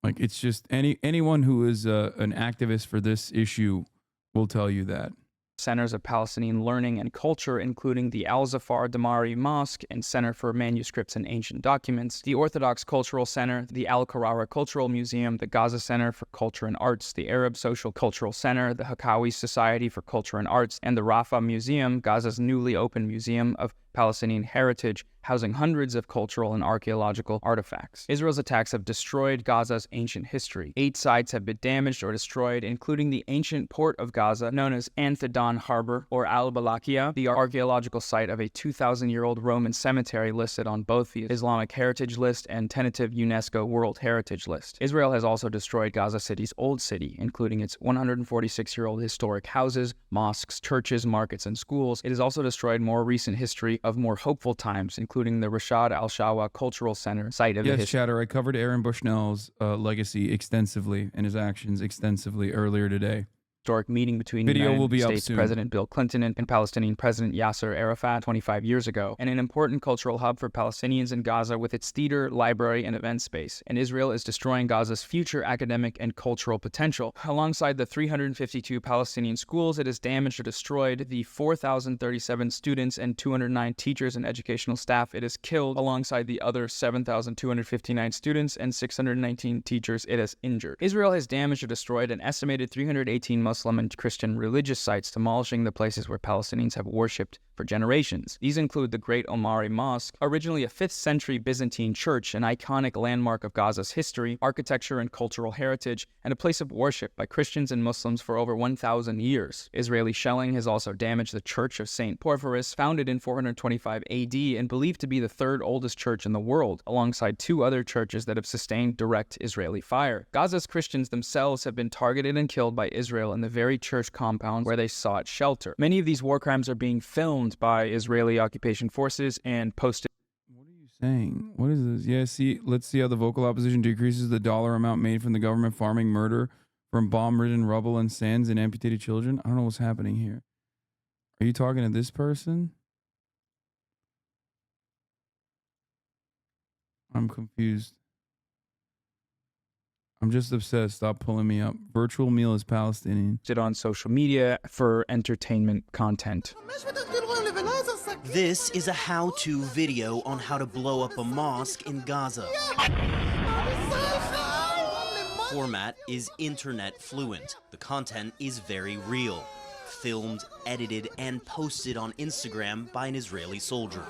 [SPEAKER 1] Like it's just anyone who is an activist for this issue will tell you that.
[SPEAKER 2] Centers of Palestinian learning and culture, including the Al-Zafar Damari Mosque and Center for Manuscripts and Ancient Documents, the Orthodox Cultural Center, the Al-Karara Cultural Museum, the Gaza Center for Culture and Arts, the Arab Social Cultural Center, the Hakawi Society for Culture and Arts, and the Rafah Museum, Gaza's newly opened museum of Palestinian heritage, housing hundreds of cultural and archaeological artifacts. Israel's attacks have destroyed Gaza's ancient history. 8 sites have been damaged or destroyed, including the ancient port of Gaza, known as Anthedon Harbor, or Al-Balakia, the archaeological site of a 2,000-year-old Roman cemetery listed on both the Islamic Heritage List and tentative UNESCO World Heritage List. Israel has also destroyed Gaza City's old city, including its 146-year-old historic houses, mosques, churches, markets, and schools. It has also destroyed more recent history of more hopeful times, including the Rashad Al-Shawa Cultural Center, site of the history.
[SPEAKER 1] Yes, Chatter, I covered Aaron Bushnell's legacy extensively and his actions extensively earlier today.
[SPEAKER 2] historic meeting between
[SPEAKER 1] Video will
[SPEAKER 2] United
[SPEAKER 1] be up
[SPEAKER 2] States
[SPEAKER 1] soon.
[SPEAKER 2] President Bill Clinton and Palestinian President Yasser Arafat 25 years ago, and an important cultural hub for Palestinians in Gaza with its theater, library, and event space. And Israel is destroying Gaza's future academic and cultural potential. Alongside the 352 Palestinian schools, it has damaged or destroyed the 4,037 students and 209 teachers and educational staff it has killed, alongside the other 7,259 students and 619 teachers it has injured. Israel has damaged or destroyed an estimated 318 Muslim and Christian religious sites, demolishing the places where Palestinians have worshipped for generations. These include the Great Omari Mosque, originally a 5th century Byzantine church, an iconic landmark of Gaza's history, architecture, and cultural heritage, and a place of worship by Christians and Muslims for over 1,000 years. Israeli shelling has also damaged the Church of St. Porphyrius, founded in 425 AD and believed to be the 3rd oldest church in the world, alongside 2 other churches that have sustained direct Israeli fire. Gaza's Christians themselves have been targeted and killed by Israel in the very church compounds where they sought shelter. Many of these war crimes are being filmed by Israeli occupation forces and posted.
[SPEAKER 1] What are you saying? What is this? Yeah, see, let's see how the vocal opposition decreases the dollar amount made from the government farming murder from bomb-ridden rubble and sands and amputated children. I don't know what's happening here. Are you talking to this person? I'm confused. I'm just obsessed. Stop pulling me up. Virtual meal is Palestinian.
[SPEAKER 2] On social media for entertainment content.
[SPEAKER 12] This is a how-to video on how to blow up a mosque in Gaza. Format is internet fluent. The content is very real. Filmed, edited, and posted on Instagram by an Israeli soldier.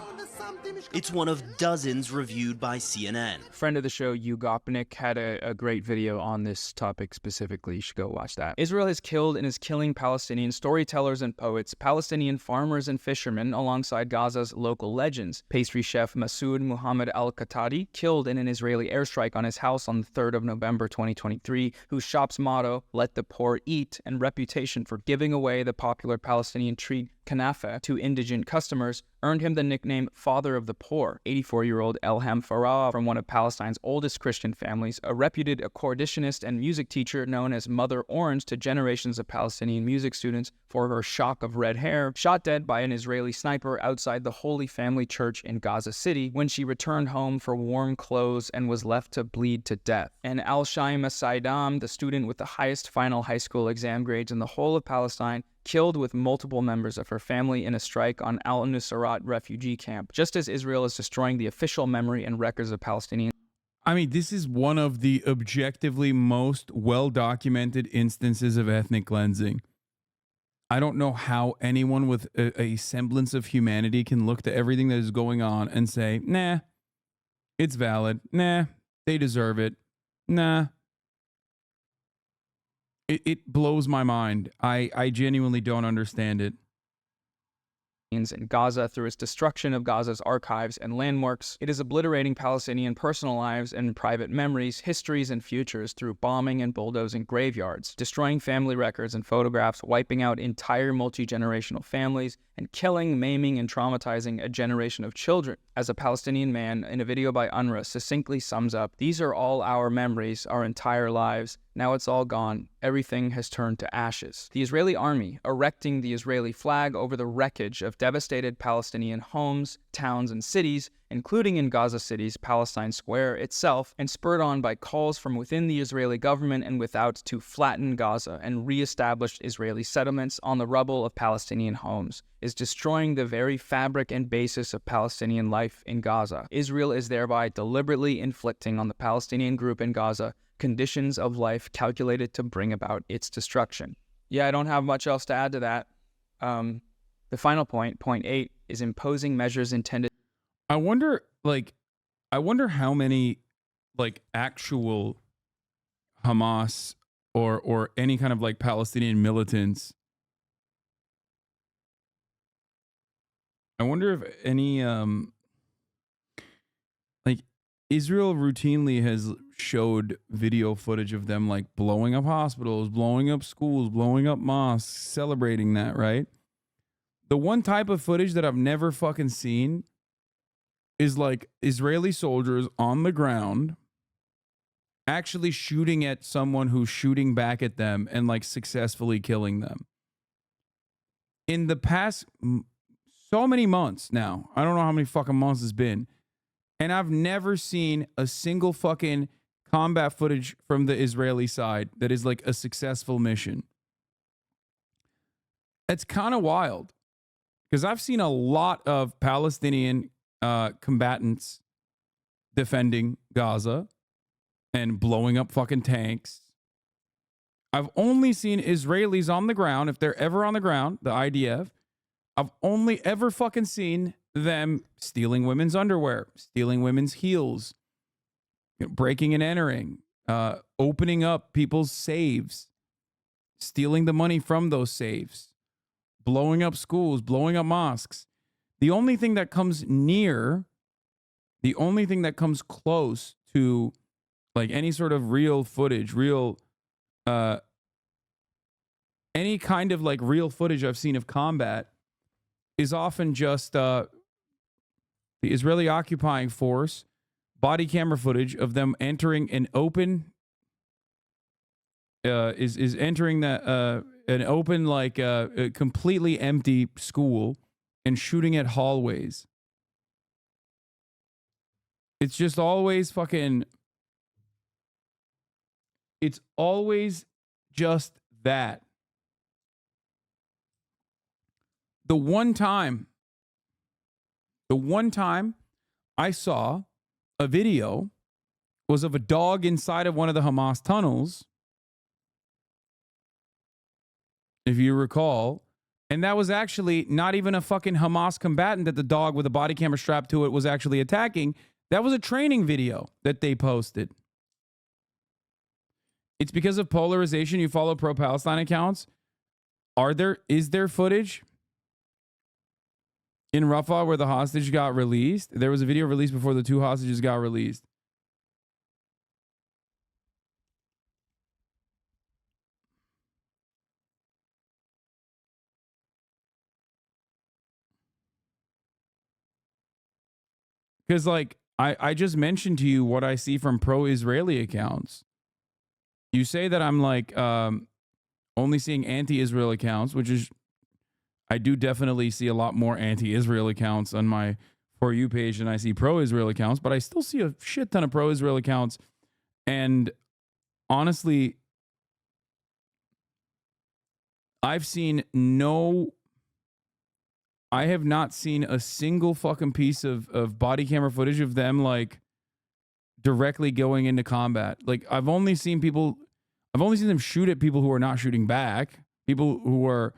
[SPEAKER 12] It's one of dozens reviewed by CNN.
[SPEAKER 2] Friend of the show, Ugopnik, had a great video on this topic specifically. You should go watch that. Israel has killed and is killing Palestinian storytellers and poets, Palestinian farmers and fishermen, alongside Gaza's local legends. Pastry chef Masoud Muhammad al-Qahtadi, killed in an Israeli airstrike on his house on the 3rd of November 2023, whose shop's motto, "Let the poor eat," and reputation for giving away the popular Palestinian treat kanafa to indigent customers, earned him the nickname Father of the Poor. 84-year-old Elham Farah, from one of Palestine's oldest Christian families, a reputed accorditionist and music teacher known as Mother Orange to generations of Palestinian music students for her shock of red hair, shot dead by an Israeli sniper outside the Holy Family Church in Gaza City when she returned home for warm clothes and was left to bleed to death. And Al-Shaima Saidam, the student with the highest final high school exam grades in the whole of Palestine, killed with multiple members of her family in a strike on Al-Nusrat refugee camp, just as Israel is destroying the official memory and records of Palestinians.
[SPEAKER 1] I mean, this is one of the objectively most well-documented instances of ethnic cleansing. I don't know how anyone with a semblance of humanity can look to everything that is going on and say, nah, it's valid. Nah, they deserve it. Nah. It blows my mind. I genuinely don't understand it.
[SPEAKER 2] In Gaza through its destruction of Gaza's archives and landmarks. It is obliterating Palestinian personal lives and private memories, histories, and futures through bombing and bulldozing graveyards, destroying family records and photographs, wiping out entire multi-generational families, and killing, maiming, and traumatizing a generation of children. As a Palestinian man in a video by UNRWA succinctly sums up, these are all our memories, our entire lives. Now it's all gone. Everything has turned to ashes. The Israeli army erecting the Israeli flag over the wreckage of devastated Palestinian homes, towns, and cities, including in Gaza City's Palestine Square itself, and spurred on by calls from within the Israeli government and without to flatten Gaza and re-establish Israeli settlements on the rubble of Palestinian homes, is destroying the very fabric and basis of Palestinian life in Gaza. Israel is thereby deliberately inflicting on the Palestinian group in Gaza conditions of life calculated to bring about its destruction. Yeah, I don't have much else to add to that. The final point, point 8, is imposing measures intended.
[SPEAKER 1] I wonder how many actual Hamas or any kind of Palestinian militants. I wonder if any Israel routinely has showed video footage of them blowing up hospitals, blowing up schools, blowing up mosques, celebrating that, right? The one type of footage that I've never fucking seen is Israeli soldiers on the ground actually shooting at someone who's shooting back at them and like successfully killing them. In the past so many months now, I don't know how many fucking months it's been, and I've never seen a single fucking combat footage from the Israeli side that is like a successful mission. It's kind of wild because I've seen a lot of Palestinian combatants defending Gaza and blowing up fucking tanks. I've only seen Israelis on the ground, if they're ever on the ground, the IDF. I've only ever fucking seen them stealing women's underwear, stealing women's heels, breaking and entering, opening up people's safes, stealing the money from those safes, blowing up schools, blowing up mosques. The only thing that comes near, the only thing that comes close to like any sort of real footage, any kind of like real footage I've seen of combat is often just the Israeli occupying force body camera footage of them entering an open entering an open like a completely empty school and shooting at hallways. It's just always fucking, it's always just that. The one time I saw a video was of a dog inside of one of the Hamas tunnels, if you recall, and that was actually not even a fucking Hamas combatant that the dog with a body camera strapped to it was actually attacking. That was a training video that they posted. It's because of polarization. You follow pro-Palestine accounts. Is there footage in Rafah where the hostage got released? There was a video released before the two hostages got released. Because like I just mentioned to you what I see from pro-Israeli accounts. You say that I'm like only seeing anti-Israel accounts, which is, I do definitely see a lot more anti-Israel accounts on my For You page than I see pro-Israel accounts, but I still see a shit ton of pro-Israel accounts. And honestly, I have not seen a single fucking piece of body camera footage of them like directly going into combat. Like I've only seen them shoot at people who are not shooting back, people who are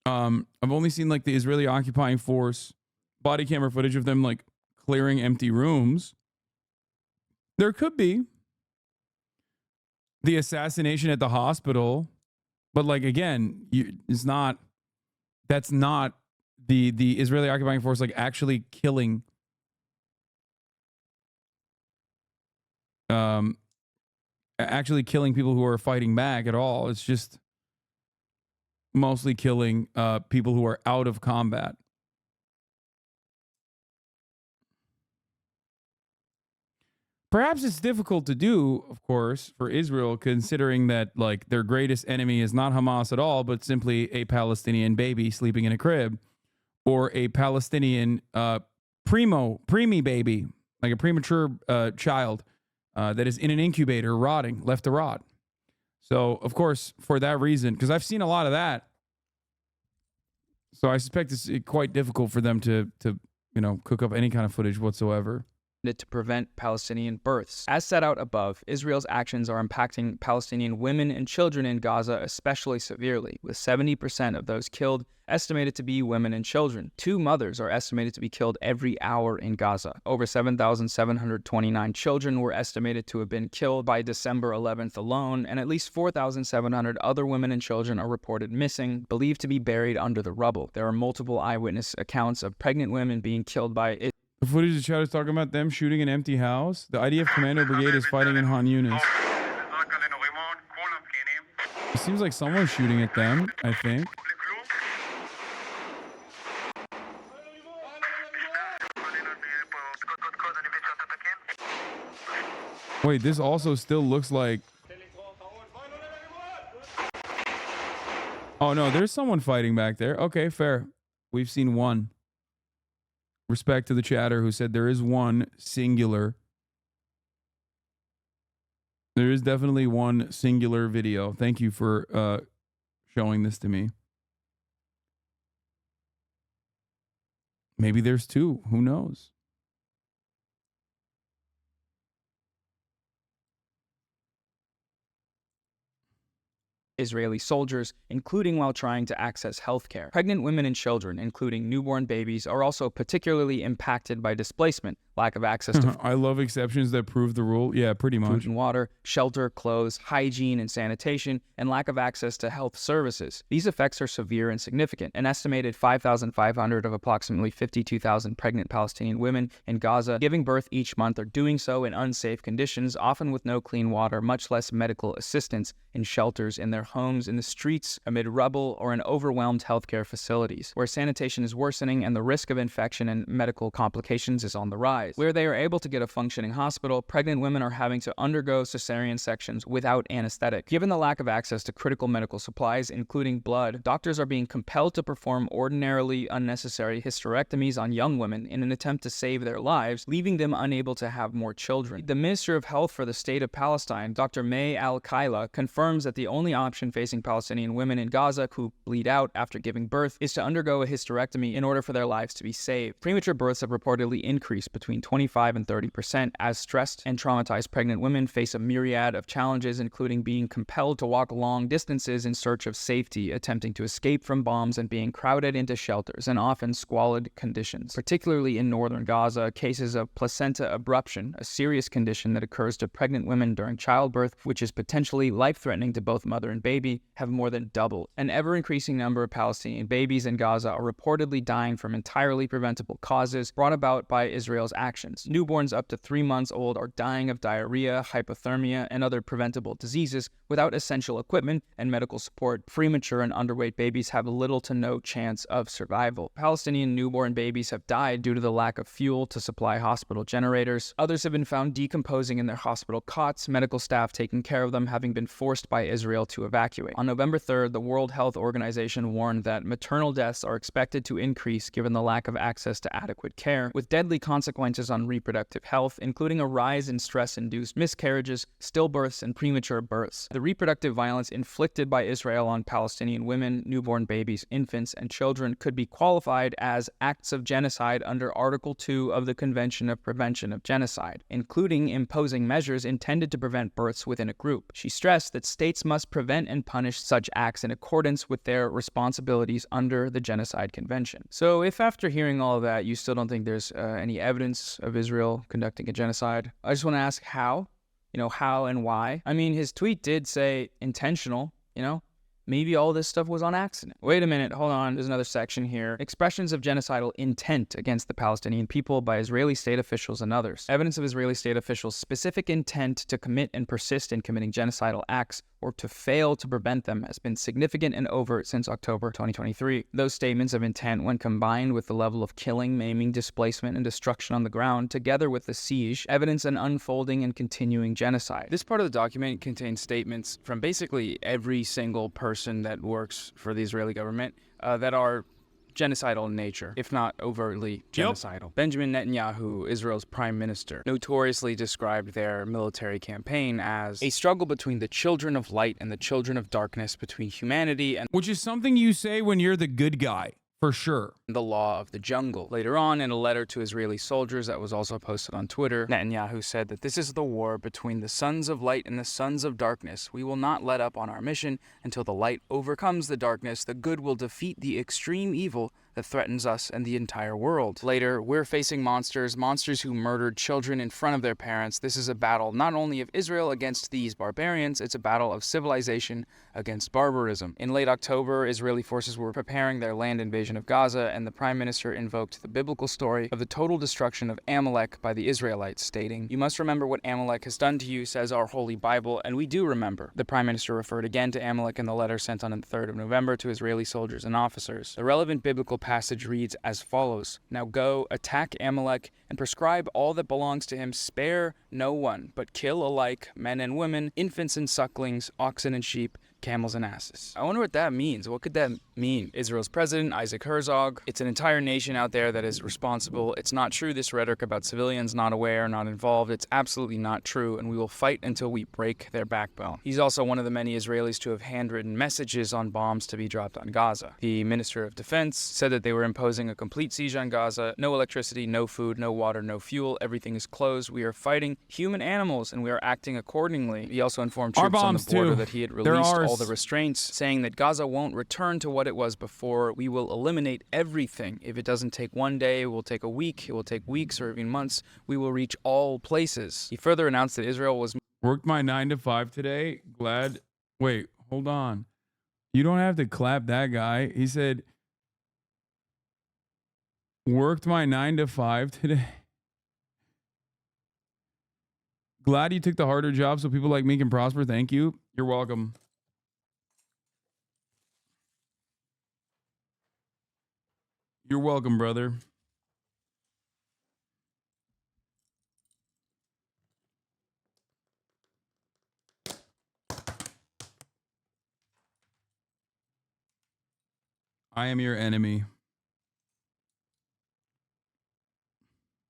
[SPEAKER 1] I've only seen like the Israeli occupying force body camera footage of them like clearing empty rooms. There could be the assassination at the hospital, but like again, that's not the Israeli occupying force like actually killing people who are fighting back at all. It's just mostly killing people who are out of combat. Perhaps it's difficult to do, of course, for Israel, considering that like their greatest enemy is not Hamas at all, but simply a Palestinian baby sleeping in a crib, or a Palestinian preemie baby, like a premature child that is in an incubator rotting, left to rot. So, of course, for that reason, because I've seen a lot of that, so I suspect it's quite difficult for them to cook up any kind of footage whatsoever.
[SPEAKER 2] To prevent Palestinian births. As set out above, Israel's actions are impacting Palestinian women and children in Gaza especially severely, with 70% of those killed estimated to be women and children. 2 mothers are estimated to be killed every hour in Gaza. Over 7,729 children were estimated to have been killed by December 11th alone, and at least 4,700 other women and children are reported missing, believed to be buried under the rubble. There are multiple eyewitness accounts of pregnant women being killed by
[SPEAKER 1] the footage the chat is talking about them shooting an empty house. The IDF Commando Brigade is fighting in Han Yunis. It seems like someone's shooting at them, I think. Wait, this also still looks like... Oh, no, there's someone fighting back there. Okay, fair. We've seen one. Respect to the chatter who said there is one singular. There is definitely one singular video. Thank you for showing this to me. Maybe there's two. Who knows?
[SPEAKER 2] Israeli soldiers, including while trying to access healthcare. Pregnant women and children, including newborn babies, are also particularly impacted by displacement, lack of access to
[SPEAKER 1] I love exceptions that prove the rule. Yeah, pretty much.
[SPEAKER 2] food and water, shelter, clothes, hygiene and sanitation, and lack of access to health services. These effects are severe and significant. An estimated 5,500 of approximately 52,000 pregnant Palestinian women in Gaza giving birth each month are doing so in unsafe conditions, often with no clean water, much less medical assistance, in shelters, in their homes, in the streets, amid rubble, or in overwhelmed healthcare facilities, where sanitation is worsening and the risk of infection and medical complications is on the rise. Where they are able to get a functioning hospital, pregnant women are having to undergo cesarean sections without anesthetic. Given the lack of access to critical medical supplies, including blood, doctors are being compelled to perform ordinarily unnecessary hysterectomies on young women in an attempt to save their lives, leaving them unable to have more children. The Minister of Health for the State of Palestine, Dr. May Al-Kaila, confirms that the only option facing Palestinian women in Gaza who bleed out after giving birth is to undergo a hysterectomy in order for their lives to be saved. Premature births have reportedly increased between 25 and 30% as stressed and traumatized pregnant women face a myriad of challenges, including being compelled to walk long distances in search of safety, attempting to escape from bombs, and being crowded into shelters and often squalid conditions. Particularly in northern Gaza, cases of placenta abruption, a serious condition that occurs to pregnant women during childbirth, which is potentially life-threatening to both mother and baby, have more than doubled. An ever-increasing number of Palestinian babies in Gaza are reportedly dying from entirely preventable causes brought about by Israel's actions. Newborns up to 3 months old are dying of diarrhea, hypothermia, and other preventable diseases without essential equipment and medical support. Premature and underweight babies have little to no chance of survival. Palestinian newborn babies have died due to the lack of fuel to supply hospital generators. Others have been found decomposing in their hospital cots, medical staff taking care of them having been forced by Israel to evacuate. On November 3rd, the World Health Organization warned that maternal deaths are expected to increase given the lack of access to adequate care, with deadly consequences on reproductive health, including a rise in stress-induced miscarriages, stillbirths, and premature births. The reproductive violence inflicted by Israel on Palestinian women, newborn babies, infants, and children could be qualified as acts of genocide under Article 2 of the Convention of Prevention of Genocide, including imposing measures intended to prevent births within a group. She stressed that states must prevent and punish such acts in accordance with their responsibilities under the Genocide Convention. So if after hearing all of that, you still don't think there's any evidence of Israel conducting a genocide, I just want to ask how? How and why? I mean, his tweet did say intentional, Maybe all this stuff was on accident. Wait a minute, hold on, there's another section here. Expressions of genocidal intent against the Palestinian people by Israeli state officials and others. Evidence of Israeli state officials' specific intent to commit and persist in committing genocidal acts or to fail to prevent them has been significant and overt since October 2023. Those statements of intent, when combined with the level of killing, maiming, displacement, and destruction on the ground, together with the siege, evidence an unfolding and continuing genocide. This part of the document contains statements from basically every single person that works for the Israeli government that are genocidal in nature, if not overtly genocidal. Benjamin Netanyahu, Israel's prime minister, notoriously described their military campaign as a struggle between the children of light and the children of darkness, between humanity and...
[SPEAKER 1] Which is something you say when you're the good guy. For sure.
[SPEAKER 2] The law of the jungle. Later on, in a letter to Israeli soldiers that was also posted on Twitter, Netanyahu said that this is the war between the sons of light and the sons of darkness. We will not let up on our mission until the light overcomes the darkness. The good will defeat the extreme evil that threatens us and the entire world. Later, we're facing monsters who murdered children in front of their parents. This is a battle not only of Israel against these barbarians, it's a battle of civilization against barbarism. In late October, Israeli forces were preparing their land invasion of Gaza, and the prime minister invoked the biblical story of the total destruction of Amalek by the Israelites, stating, "You must remember what Amalek has done to you," says our holy Bible, and we do remember. The prime minister referred again to Amalek in the letter sent on the 3rd of November to Israeli soldiers and officers. The relevant biblical passage reads as follows: "Now go, attack Amalek, and prescribe all that belongs to him. Spare no one, but kill alike men and women, infants and sucklings, oxen and sheep, camels and asses." I wonder what that means. What could that mean? Israel's president, Isaac Herzog. It's an entire nation out there that is responsible. It's not true, this rhetoric about civilians not aware, not involved. It's absolutely not true, and we will fight until we break their backbone. He's also one of the many Israelis to have handwritten messages on bombs to be dropped on Gaza. The Minister of Defense said that they were imposing a complete siege on Gaza. No electricity, no food, no water, no fuel. Everything is closed. We are fighting human animals, and we are acting accordingly. He also informed troops on the border that he had released all the restraints, saying that Gaza won't return to what it was before. We will eliminate everything. If it doesn't take one day, it will take a week, it will take weeks or even months. We will reach all places. He further announced that Israel was...
[SPEAKER 1] Worked my 9 to 5 today. Glad. Wait, hold on. You don't have to clap that guy. He said, worked my 9 to 5 today. Glad you took the harder job so people like me can prosper. Thank you. You're welcome. You're welcome, brother. I am your enemy.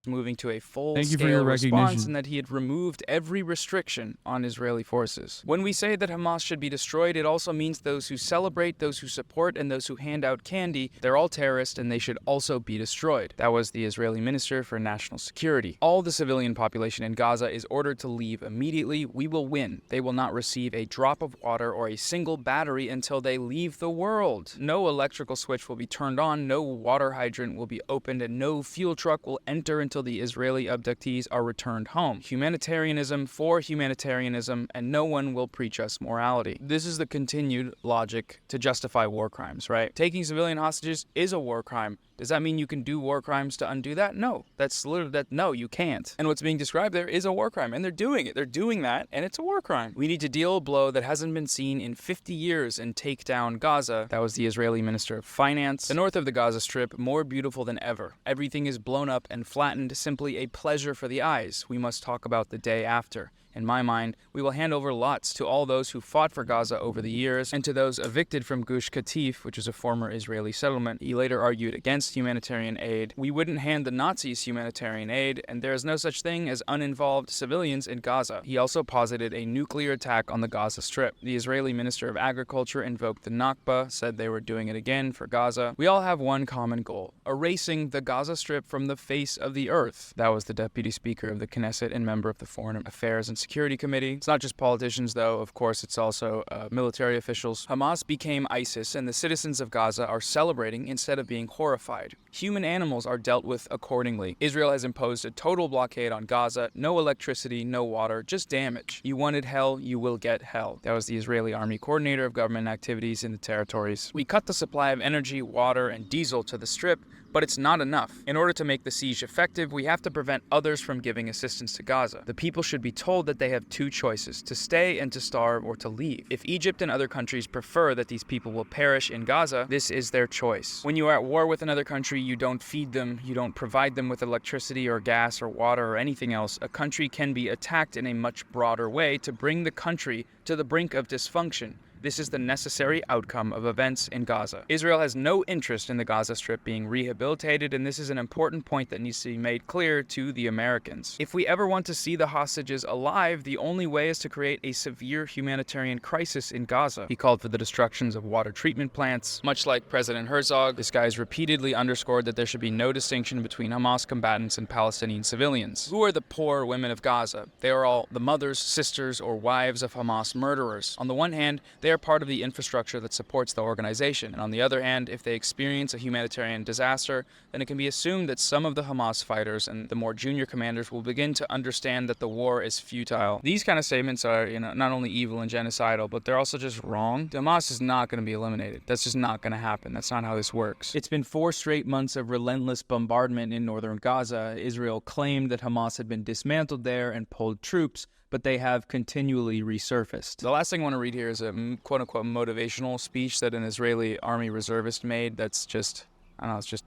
[SPEAKER 2] Moving to a full-scale response, and that he had removed every restriction on Israeli forces. When we say that Hamas should be destroyed, it also means those who celebrate, those who support, and those who hand out candy, they're all terrorists and they should also be destroyed. That was the Israeli Minister for National Security. All the civilian population in Gaza is ordered to leave immediately. We will win. They will not receive a drop of water or a single battery until they leave the world. No electrical switch will be turned on, no water hydrant will be opened, and no fuel truck will enter until the Israeli abductees are returned home. Humanitarianism for humanitarianism, and no one will preach us morality. This is the continued logic to justify war crimes, right? Taking civilian hostages is a war crime. Does that mean you can do war crimes to undo that? No. That's literally that. No, you can't. And what's being described there is a war crime, and they're doing it. They're doing that, and it's a war crime. We need to deal a blow that hasn't been seen in 50 years and take down Gaza. That was the Israeli Minister of Finance. The north of the Gaza Strip, more beautiful than ever. Everything is blown up and flattened, simply a pleasure for the eyes. We must talk about the day after. In my mind, we will hand over lots to all those who fought for Gaza over the years and to those evicted from Gush Katif, which is a former Israeli settlement. He later argued against humanitarian aid. We wouldn't hand the Nazis humanitarian aid, and there is no such thing as uninvolved civilians in Gaza. He also posited a nuclear attack on the Gaza Strip. The Israeli Minister of Agriculture invoked the Nakba, said they were doing it again for Gaza. We all have one common goal: erasing the Gaza Strip from the face of the earth. That was the Deputy Speaker of the Knesset and member of the Foreign Affairs and Security Committee. It's not just politicians, though. Of course, it's also military officials. Hamas became ISIS, and the citizens of Gaza are celebrating instead of being horrified. Human animals are dealt with accordingly. Israel has imposed a total blockade on Gaza. No electricity, no water, just damage. You wanted hell, you will get hell. That was the Israeli Army Coordinator of Government Activities in the territories. We cut the supply of energy, water, and diesel to the Strip, but it's not enough. In order to make the siege effective, we have to prevent others from giving assistance to Gaza. The people should be told that they have two choices: to stay and to starve, or to leave. If Egypt and other countries prefer that these people will perish in Gaza, this is their choice. When you are at war with another country, you don't feed them, you don't provide them with electricity or gas or water or anything else. A country can be attacked in a much broader way to bring the country to the brink of dysfunction. This is the necessary outcome of events in Gaza. Israel has no interest in the Gaza Strip being rehabilitated, and this is an important point that needs to be made clear to the Americans. If we ever want to see the hostages alive, the only way is to create a severe humanitarian crisis in Gaza. He called for the destructions of water treatment plants. Much like President Herzog, this guy has repeatedly underscored that there should be no distinction between Hamas combatants and Palestinian civilians. Who are the poor women of Gaza? They are all the mothers, sisters, or wives of Hamas murderers. On the one hand, they are part of the infrastructure that supports the organization, and on the other hand, if they experience a humanitarian disaster, then it can be assumed that some of the Hamas fighters and the more junior commanders will begin to understand that the war is futile. These kind of statements are, not only evil and genocidal, but they're also just wrong. Hamas is not going to be eliminated. That's just not going to happen. That's not how this works. It's been 4 straight months of relentless bombardment in northern Gaza. Israel claimed that Hamas had been dismantled there and pulled troops, but they have continually resurfaced. The last thing I want to read here is a quote-unquote motivational speech that an Israeli army reservist made that's just I don't know, it's just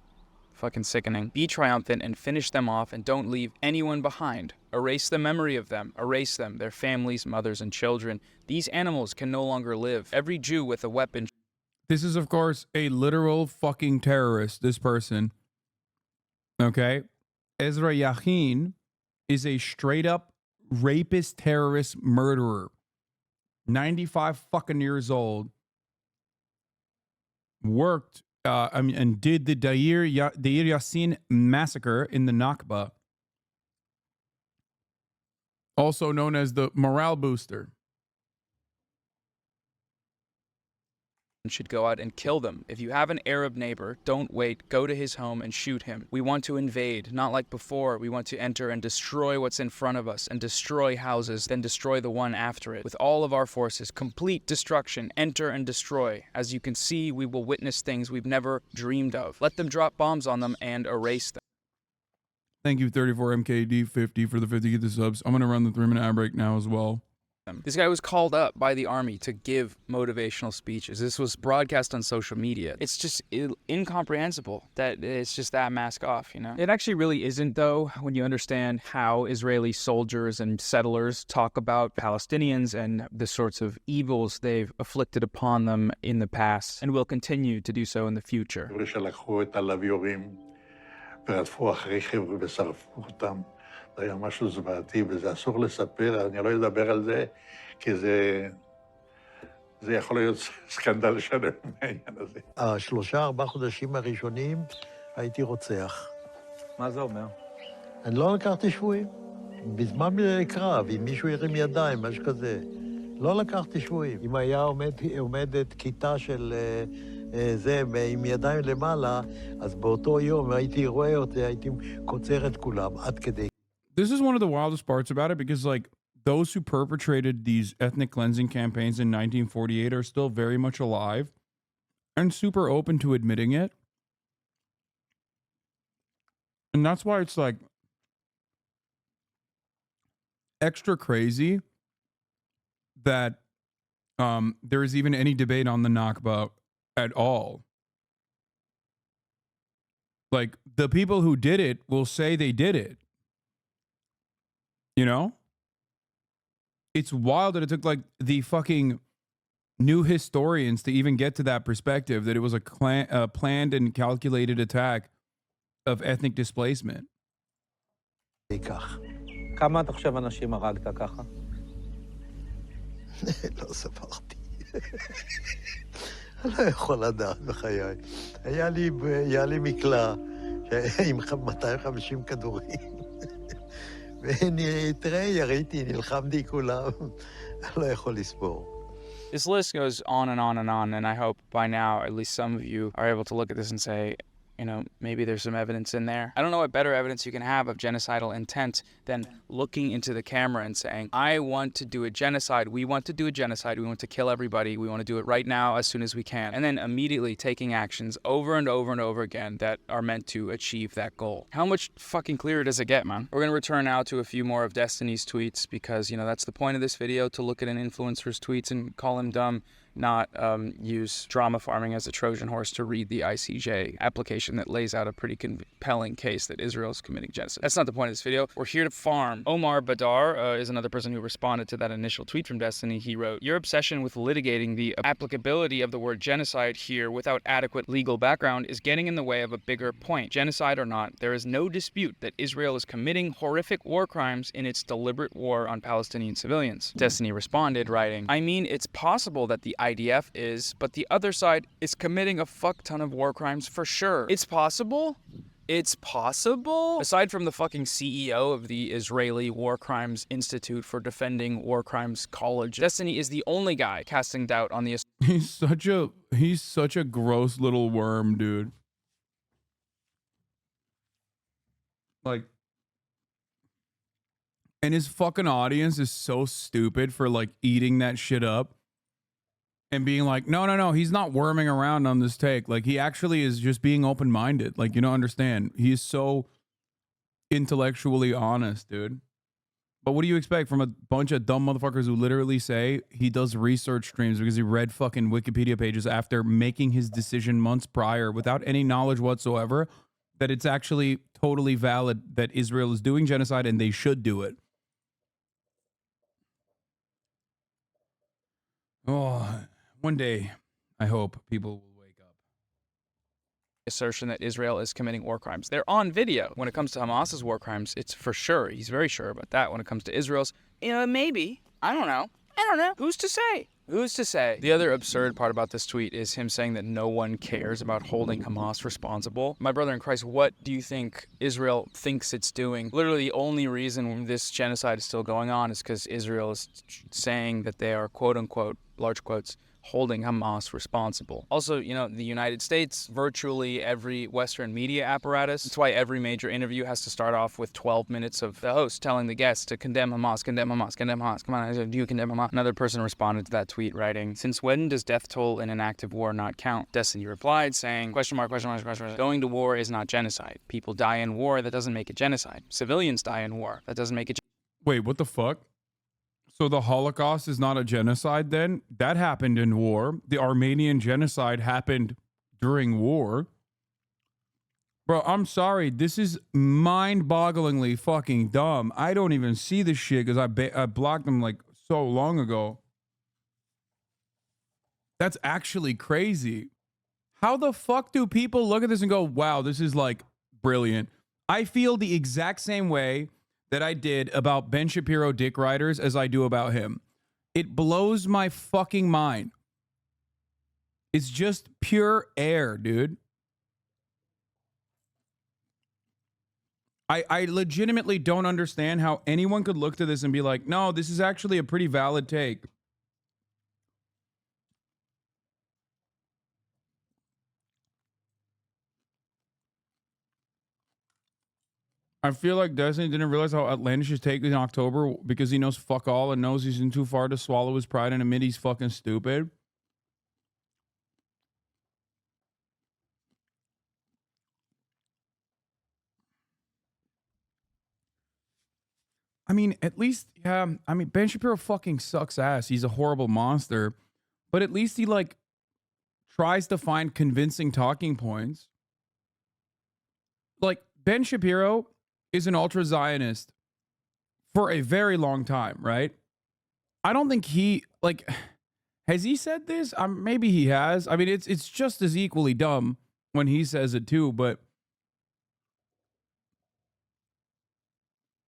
[SPEAKER 2] fucking sickening. Be triumphant and finish them off, and don't leave anyone behind. Erase the memory of them. Erase them, their families, mothers, and children. These animals can no longer live. Every Jew with a weapon.
[SPEAKER 1] This is, of course, a literal fucking terrorist, this person. Okay? Ezra Yachin is a straight up rapist, terrorist, murderer. 95 fucking years old. Worked and did the Deir Yassin massacre in the Nakba. Also known as the morale booster.
[SPEAKER 2] Should go out and kill them. If you have an Arab neighbor, don't wait. Go to his home and shoot him. We want to invade, not like before. We want to enter and destroy what's in front of us and destroy houses, then destroy the one after it. With all of our forces, complete destruction, enter and destroy. As you can see, we will witness things we've never dreamed of. Let them drop bombs on them and erase them.
[SPEAKER 1] Thank you, 34MKD50 for the 50 get the subs. I'm going to run the 3-minute ad break now as well.
[SPEAKER 2] This guy was called up by the army to give motivational speeches. This was broadcast on social media. It's just incomprehensible that it's just that mask off, you know? It actually really isn't, though, when you understand how Israeli soldiers and settlers talk about Palestinians and the sorts of evils they've afflicted upon them in the past and will continue to do so in the future.
[SPEAKER 13] זה היה משהו זוועתי, וזה אסור לספר, אני לא אדבר על זה, כי זה יכול להיות סקנדל שלם מהעניין הזה. 3-4 חודשים הראשונים הייתי רוצח. מה זה אומר? אני לא לקחתי שבויים. בזמן קרב, אם מישהו ירים ידיים, משהו כזה. לא לקחתי שבויים. אם היה עומדת כיתה של זה עם ידיים למעלה, אז באותו יום הייתי רואה אותי, הייתי קוצר את כולם, עד כדי.
[SPEAKER 1] This is one of the wildest parts about it because, like, those who perpetrated these ethnic cleansing campaigns in 1948 are still very much alive and super open to admitting it. And that's why it's, like, extra crazy that there is even any debate on the Nakba at all. Like, the people who did it will say they did it. You know? It's wild that it took, like, the fucking new historians to even get to that perspective, that it was a planned and calculated attack of ethnic displacement.
[SPEAKER 13] כמה אתה חושב אנשים הרגת ככה?
[SPEAKER 14] לא ספרתי. לא יכול לדעת בחיי. היה לי מקלע עם 250 כדורים. תראה, יריתי, נלחמתי כולם. לא יכול לספור.
[SPEAKER 2] This list goes on and on and on, and I hope by now at least some of you are able to look at this and say, you know, maybe there's some evidence in there. I don't know what better evidence you can have of genocidal intent than looking into the camera and saying, I want to do a genocide. We want to do a genocide. We want to kill everybody. We want to do it right now as soon as we can. And then immediately taking actions over and over and over again that are meant to achieve that goal. How much fucking clearer does it get, man? We're going to return now to a few more of Destiny's tweets because, you know, that's the point of this video, to look at an influencer's tweets and call him dumb, not use drama farming as a Trojan horse to read the ICJ application that lays out a pretty compelling case that Israel is committing genocide. That's not the point of this video. We're here to farm. Omar Badar is another person who responded to that initial tweet from Destiny. He wrote, your obsession with litigating the applicability of the word genocide here without adequate legal background is getting in the way of a bigger point. Genocide or not, there is no dispute that Israel is committing horrific war crimes in its deliberate war on Palestinian civilians. Destiny responded, writing, I mean, it's possible that the IDF is, but the other side is committing a fuck ton of war crimes for sure. It's possible? It's possible? Aside from the fucking CEO of the Israeli War Crimes Institute for Defending War Crimes College, Destiny is the only guy casting doubt on the...
[SPEAKER 1] He's such a gross little worm, dude. Like, and his fucking audience is so stupid for, like, eating that shit up and being like, no, he's not worming around on this take. Like, he actually is just being open-minded. Like, you don't understand. He's so intellectually honest, dude. But what do you expect from a bunch of dumb motherfuckers who literally say he does research streams because he read fucking Wikipedia pages after making his decision months prior without any knowledge whatsoever that it's actually totally valid that Israel is doing genocide and they should do it? Oh, one day, I hope people will wake up.
[SPEAKER 2] Assertion that Israel is committing war crimes. They're on video. When it comes to Hamas's war crimes, it's for sure. He's very sure about that. When it comes to Israel's, maybe. I don't know. Who's to say? Who's to say? The other absurd part about this tweet is him saying that no one cares about holding Hamas responsible. My brother in Christ, what do you think Israel thinks it's doing? Literally, the only reason this genocide is still going on is because Israel is saying that they are, quote unquote, large quotes, holding Hamas responsible. Also, the United States, virtually every Western media apparatus. That's why every major interview has to start off with 12 minutes of the host telling the guests to condemn Hamas, condemn Hamas, condemn Hamas. Come on, do you condemn Hamas? Another person responded to that tweet writing, "Since when does death toll in an active war not count?" Destiny replied saying, question mark, question mark, question mark. Going to war is not genocide. People die in war, that doesn't make it genocide. Civilians die in war, that doesn't make it
[SPEAKER 1] Wait, what the fuck? So the Holocaust is not a genocide then? That happened in war. The Armenian genocide happened during war. Bro, I'm sorry. This is mind-bogglingly fucking dumb. I don't even see this shit because I blocked them like so long ago. That's actually crazy. How the fuck do people look at this and go, wow, this is like brilliant? I feel the exact same way that I did about Ben Shapiro dick riders as I do about him. It blows my fucking mind. It's just pure air, dude. I legitimately don't understand how anyone could look to this and be like, no, this is actually a pretty valid take. I feel like Destiny didn't realize how outlandish his take in October because he knows fuck all and knows he's in too far to swallow his pride and admit he's fucking stupid. I mean, at least, yeah, I mean, Ben Shapiro fucking sucks ass. He's a horrible monster. But at least he, like, tries to find convincing talking points. Like, Ben Shapiro is an ultra-Zionist for a very long time, right? I don't think he, like, has he said this? Maybe he has. I mean, it's just as equally dumb when he says it too, but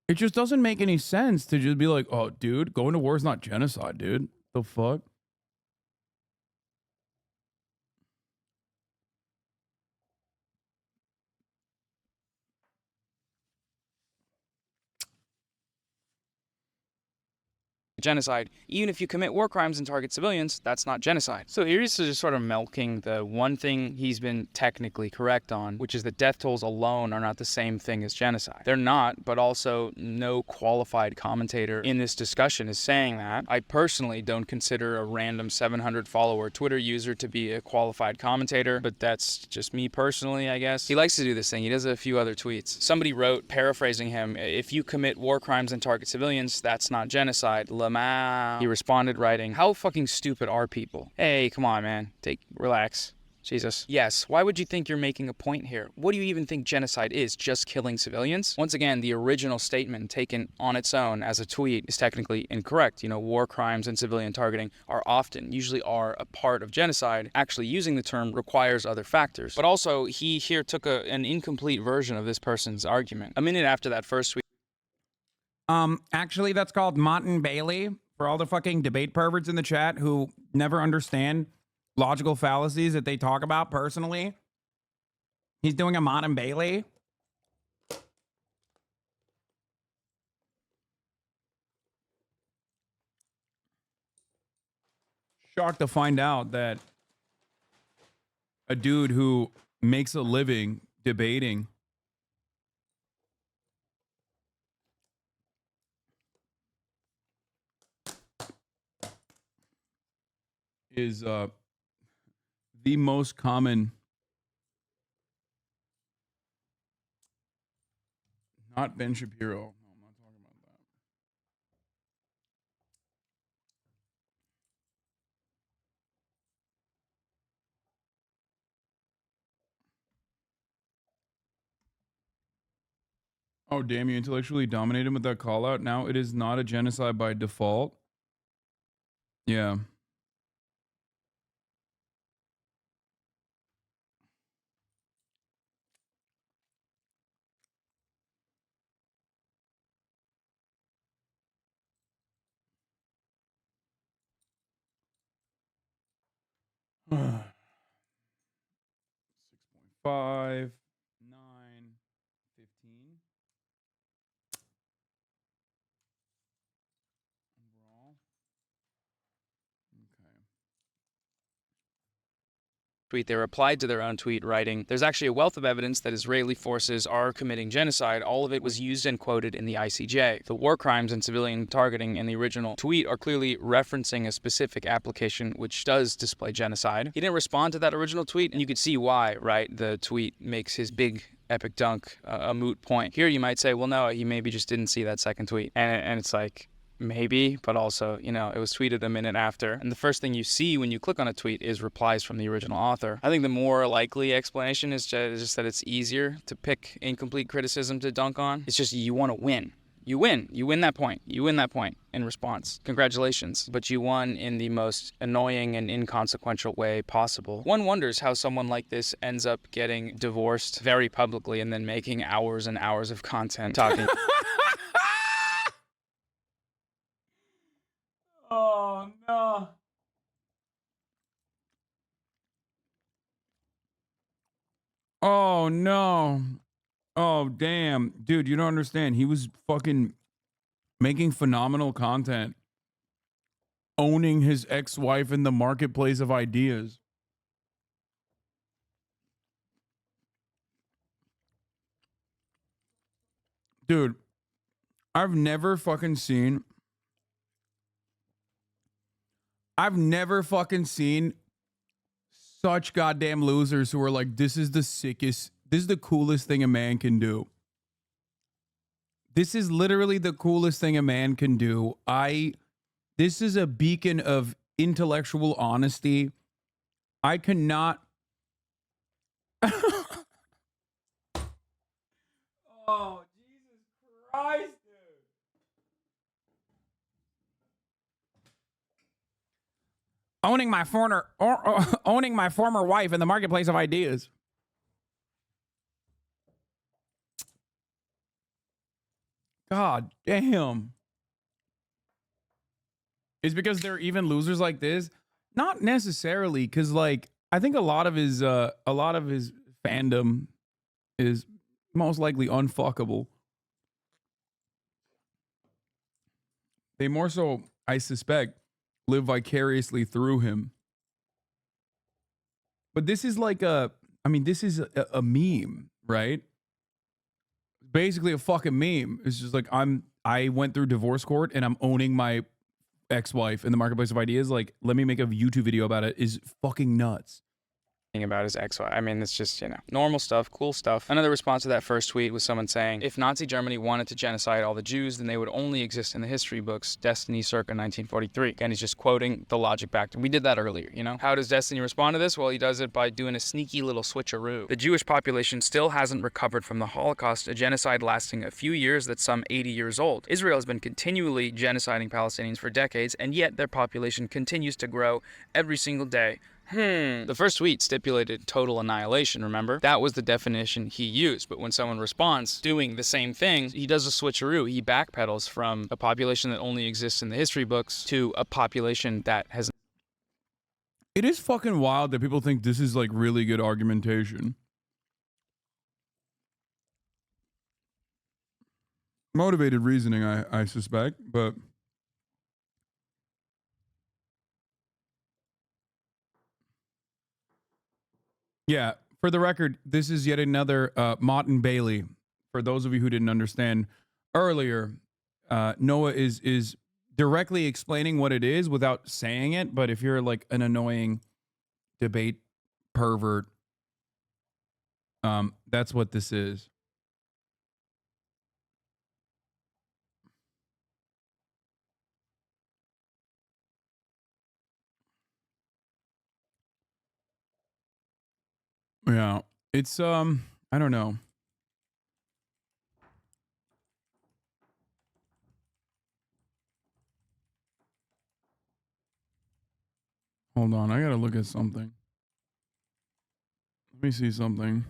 [SPEAKER 1] it just doesn't make any sense to just be like, oh, dude, going to war is not genocide, dude. The fuck?
[SPEAKER 2] genocide. Even if you commit war crimes and target civilians, that's not genocide. So here's just sort of milking the one thing he's been technically correct on, which is that death tolls alone are not the same thing as genocide. They're not, but also no qualified commentator in this discussion is saying that. I personally don't consider a random 700 follower Twitter user to be a qualified commentator, but that's just me personally, I guess. He likes to do this thing. He does a few other tweets. Somebody wrote, paraphrasing him, if you commit war crimes and target civilians, that's not genocide. He responded writing, how fucking stupid are people? Hey, come on, man. Relax. Jesus. Yes, why would you think you're making a point here? What do you even think genocide is? Just killing civilians? Once again, the original statement taken on its own as a tweet is technically incorrect. You know, war crimes and civilian targeting usually are a part of genocide. Actually using the term requires other factors. But also, he here took an incomplete version of this person's argument. A minute after that first tweet.
[SPEAKER 1] Actually, that's called Martin Bailey. For all the fucking debate perverts in the chat who never understand logical fallacies that they talk about personally. He's doing a Martin Bailey. Shocked to find out that a dude who makes a living debating is the most common, not Ben Shapiro. No, I'm not talking about that. Oh, damn, you intellectually dominated him with that call out. Now it is not a genocide by default. Yeah. Five, 9, 15. Overall. Okay.
[SPEAKER 2] Tweet, they replied to their own tweet, writing, "There's actually a wealth of evidence that Israeli forces are committing genocide. All of it was used and quoted in the ICJ. The war crimes and civilian targeting in the original tweet are clearly referencing a specific application which does display genocide." He didn't respond to that original tweet, and you could see why, right? The tweet makes his big epic dunk a moot point. Here you might say, well, no, he maybe just didn't see that second tweet. And it's like, maybe, but also, you know, it was tweeted a minute after. And the first thing you see when you click on a tweet is replies from the original author. I think the more likely explanation is just that it's easier to pick incomplete criticism to dunk on. It's just you want to win. You win. You win that point. You win that point in response. Congratulations. But you won in the most annoying and inconsequential way possible. One wonders how someone like this ends up getting divorced very publicly and then making hours and hours of content talking.
[SPEAKER 1] Oh, no. Oh, no. Oh, damn. Dude, you don't understand. He was fucking making phenomenal content, owning his ex-wife in the marketplace of ideas. Dude, I've never fucking seen such goddamn losers who are like, this is the sickest, this is the coolest thing a man can do. This is literally the coolest thing a man can do. This is a beacon of intellectual honesty. I cannot. Oh, Jesus Christ, dude. Owning my former wife in the marketplace of ideas. God damn. It's because they're even losers like this? Not necessarily, because like I think a lot of his fandom is most likely unfuckable. They more so, I suspect, live vicariously through him. But this is like this is a meme, right? Basically a fucking meme. It's just like I went through divorce court and I'm owning my ex-wife in the marketplace of ideas. Like, let me make a YouTube video about it is fucking nuts.
[SPEAKER 2] About his ex-wife. I mean, it's just, you know, normal stuff, cool stuff. Another response to that first tweet was someone saying, if Nazi Germany wanted to genocide all the Jews, then they would only exist in the history books, Destiny circa 1943. Again, he's just quoting the logic back. We did that earlier, you know? How does Destiny respond to this? Well, he does it by doing a sneaky little switcheroo. The Jewish population still hasn't recovered from the Holocaust, a genocide lasting a few years that's some 80 years old. Israel has been continually genociding Palestinians for decades, and yet their population continues to grow every single day. The first tweet stipulated total annihilation, remember? That was the definition he used, but when someone responds doing the same thing, he does a switcheroo. He backpedals from a population that only exists in the history books to a population that has...
[SPEAKER 1] It is fucking wild that people think this is like really good argumentation. Motivated reasoning, I suspect, but... Yeah, for the record, this is yet another Mott and Bailey. For those of you who didn't understand earlier, Noah is directly explaining what it is without saying it. But if you're like an annoying debate pervert, that's what this is. Yeah, it's I don't know. Hold on, I gotta look at something. Let me see something.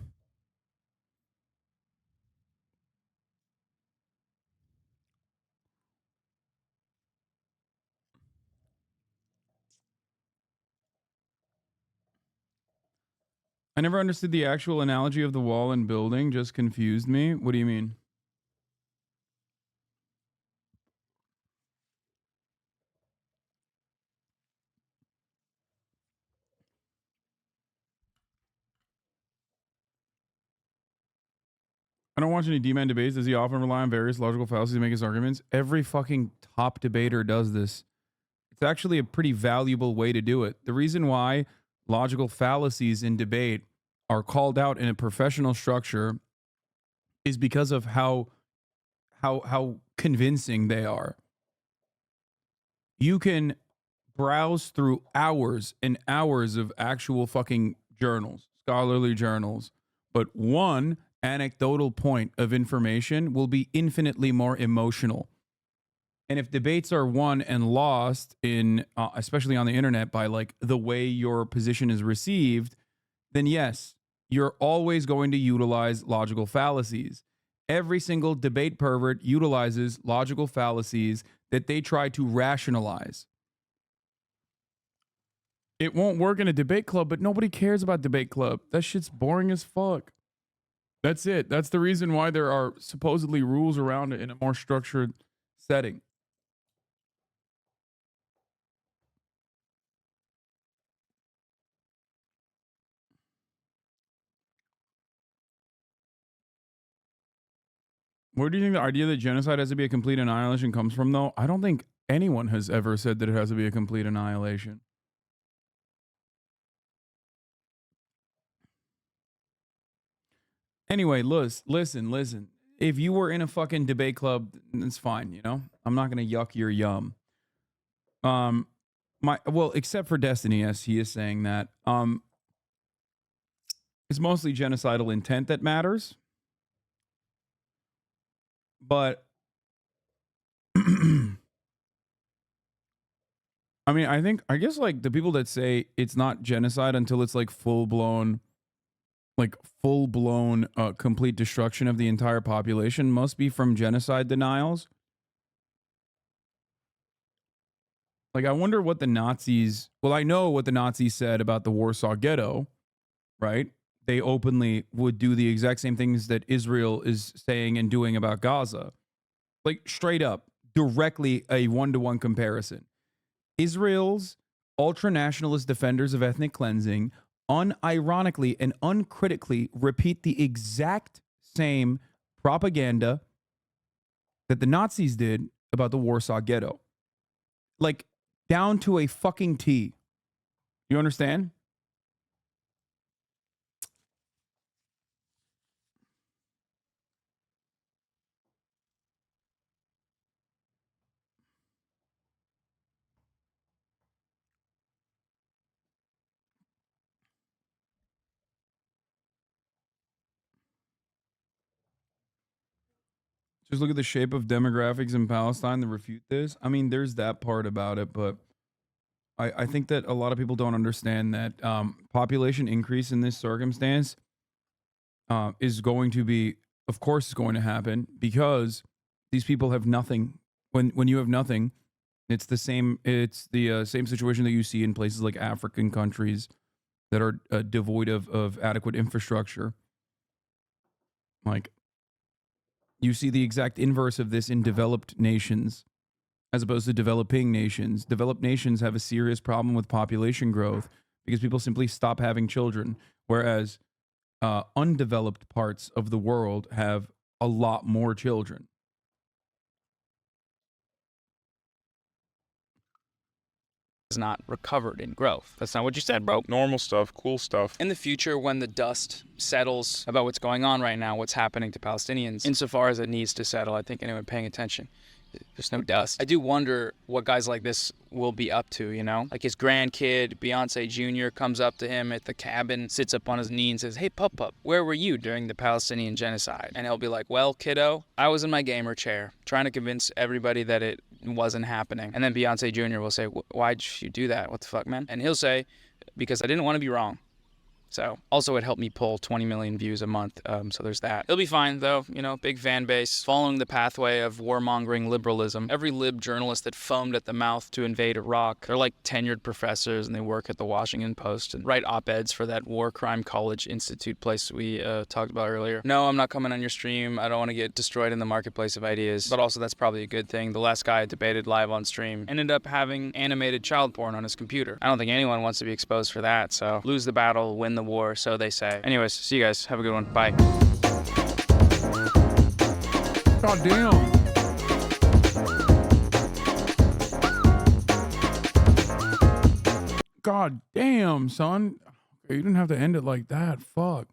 [SPEAKER 1] I never understood the actual analogy of the wall and building, just confused me. What do you mean? I don't watch any D-Man debates. Does he often rely on various logical fallacies to make his arguments? Every fucking top debater does this. It's actually a pretty valuable way to do it. The reason why logical fallacies in debate are called out in a professional structure is because of how convincing they are. You can browse through hours and hours of actual fucking journals, scholarly journals, but one anecdotal point of information will be infinitely more emotional. And if debates are won and lost in, especially on the internet, by like the way your position is received, then yes, you're always going to utilize logical fallacies. Every single debate pervert utilizes logical fallacies that they try to rationalize. It won't work in a debate club, but nobody cares about debate club. That shit's boring as fuck. That's it. That's the reason why there are supposedly rules around it in a more structured setting. Where do you think the idea that genocide has to be a complete annihilation comes from, though? I don't think anyone has ever said that it has to be a complete annihilation. Anyway, listen. If you were in a fucking debate club, it's fine, you know? I'm not going to yuck your yum. Well, except for Destiny, yes, he is saying that. It's mostly genocidal intent that matters. But I mean, I guess like the people that say it's not genocide until it's like full-blown complete destruction of the entire population must be from genocide denials. Like, I wonder what the Nazis, well, I know what the Nazis said about the Warsaw Ghetto, right? They openly would do the exact same things that Israel is saying and doing about Gaza. Like, straight up, directly a one-to-one comparison. Israel's ultra-nationalist defenders of ethnic cleansing unironically and uncritically repeat the exact same propaganda that the Nazis did about the Warsaw Ghetto. Like, down to a fucking T. You understand? Just look at the shape of demographics in Palestine that refute this. I mean, there's that part about it, but I think that a lot of people don't understand that population increase in this circumstance is going to be, of course, it's going to happen because these people have nothing. When you have nothing, it's the same. It's the same situation that you see in places like African countries that are devoid of adequate infrastructure. Like, you see the exact inverse of this in developed nations as opposed to developing nations. Developed nations have a serious problem with population growth because people simply stop having children, whereas undeveloped parts of the world have a lot more children.
[SPEAKER 2] Is not recovered in growth. That's not what you said, bro.
[SPEAKER 15] Normal stuff, cool stuff.
[SPEAKER 2] In the future, when the dust settles about what's going on right now, what's happening to Palestinians, insofar as it needs to settle, I think anyone paying attention, there's no dust. I do wonder what guys like this will be up to, you know? Like his grandkid, Beyonce Jr., comes up to him at the cabin, sits up on his knee and says, "Hey, Pup, where were you during the Palestinian genocide?" And he'll be like, "Well, kiddo, I was in my gamer chair trying to convince everybody that it wasn't happening. And then Beyonce Jr. will say, why'd you do that? What the fuck, man? And he'll say, because I didn't want to be wrong. So also it helped me pull 20 million views a month. So there's that. He'll be fine though, you know, big fan base, following the pathway of warmongering liberalism. Every lib journalist that foamed at the mouth to invade Iraq, they're like tenured professors and they work at the Washington Post and write op-eds for that War Crime College Institute place we talked about earlier. No, I'm not coming on your stream. I don't want to get destroyed in the marketplace of ideas. But also that's probably a good thing. The last guy I debated live on stream ended up having animated child porn on his computer. I don't think anyone wants to be exposed for that. So lose the battle, win the war, so they say. Anyways, see you guys. Have a good one. Bye.
[SPEAKER 1] God damn. God damn, son. You didn't have to end it like that. Fuck.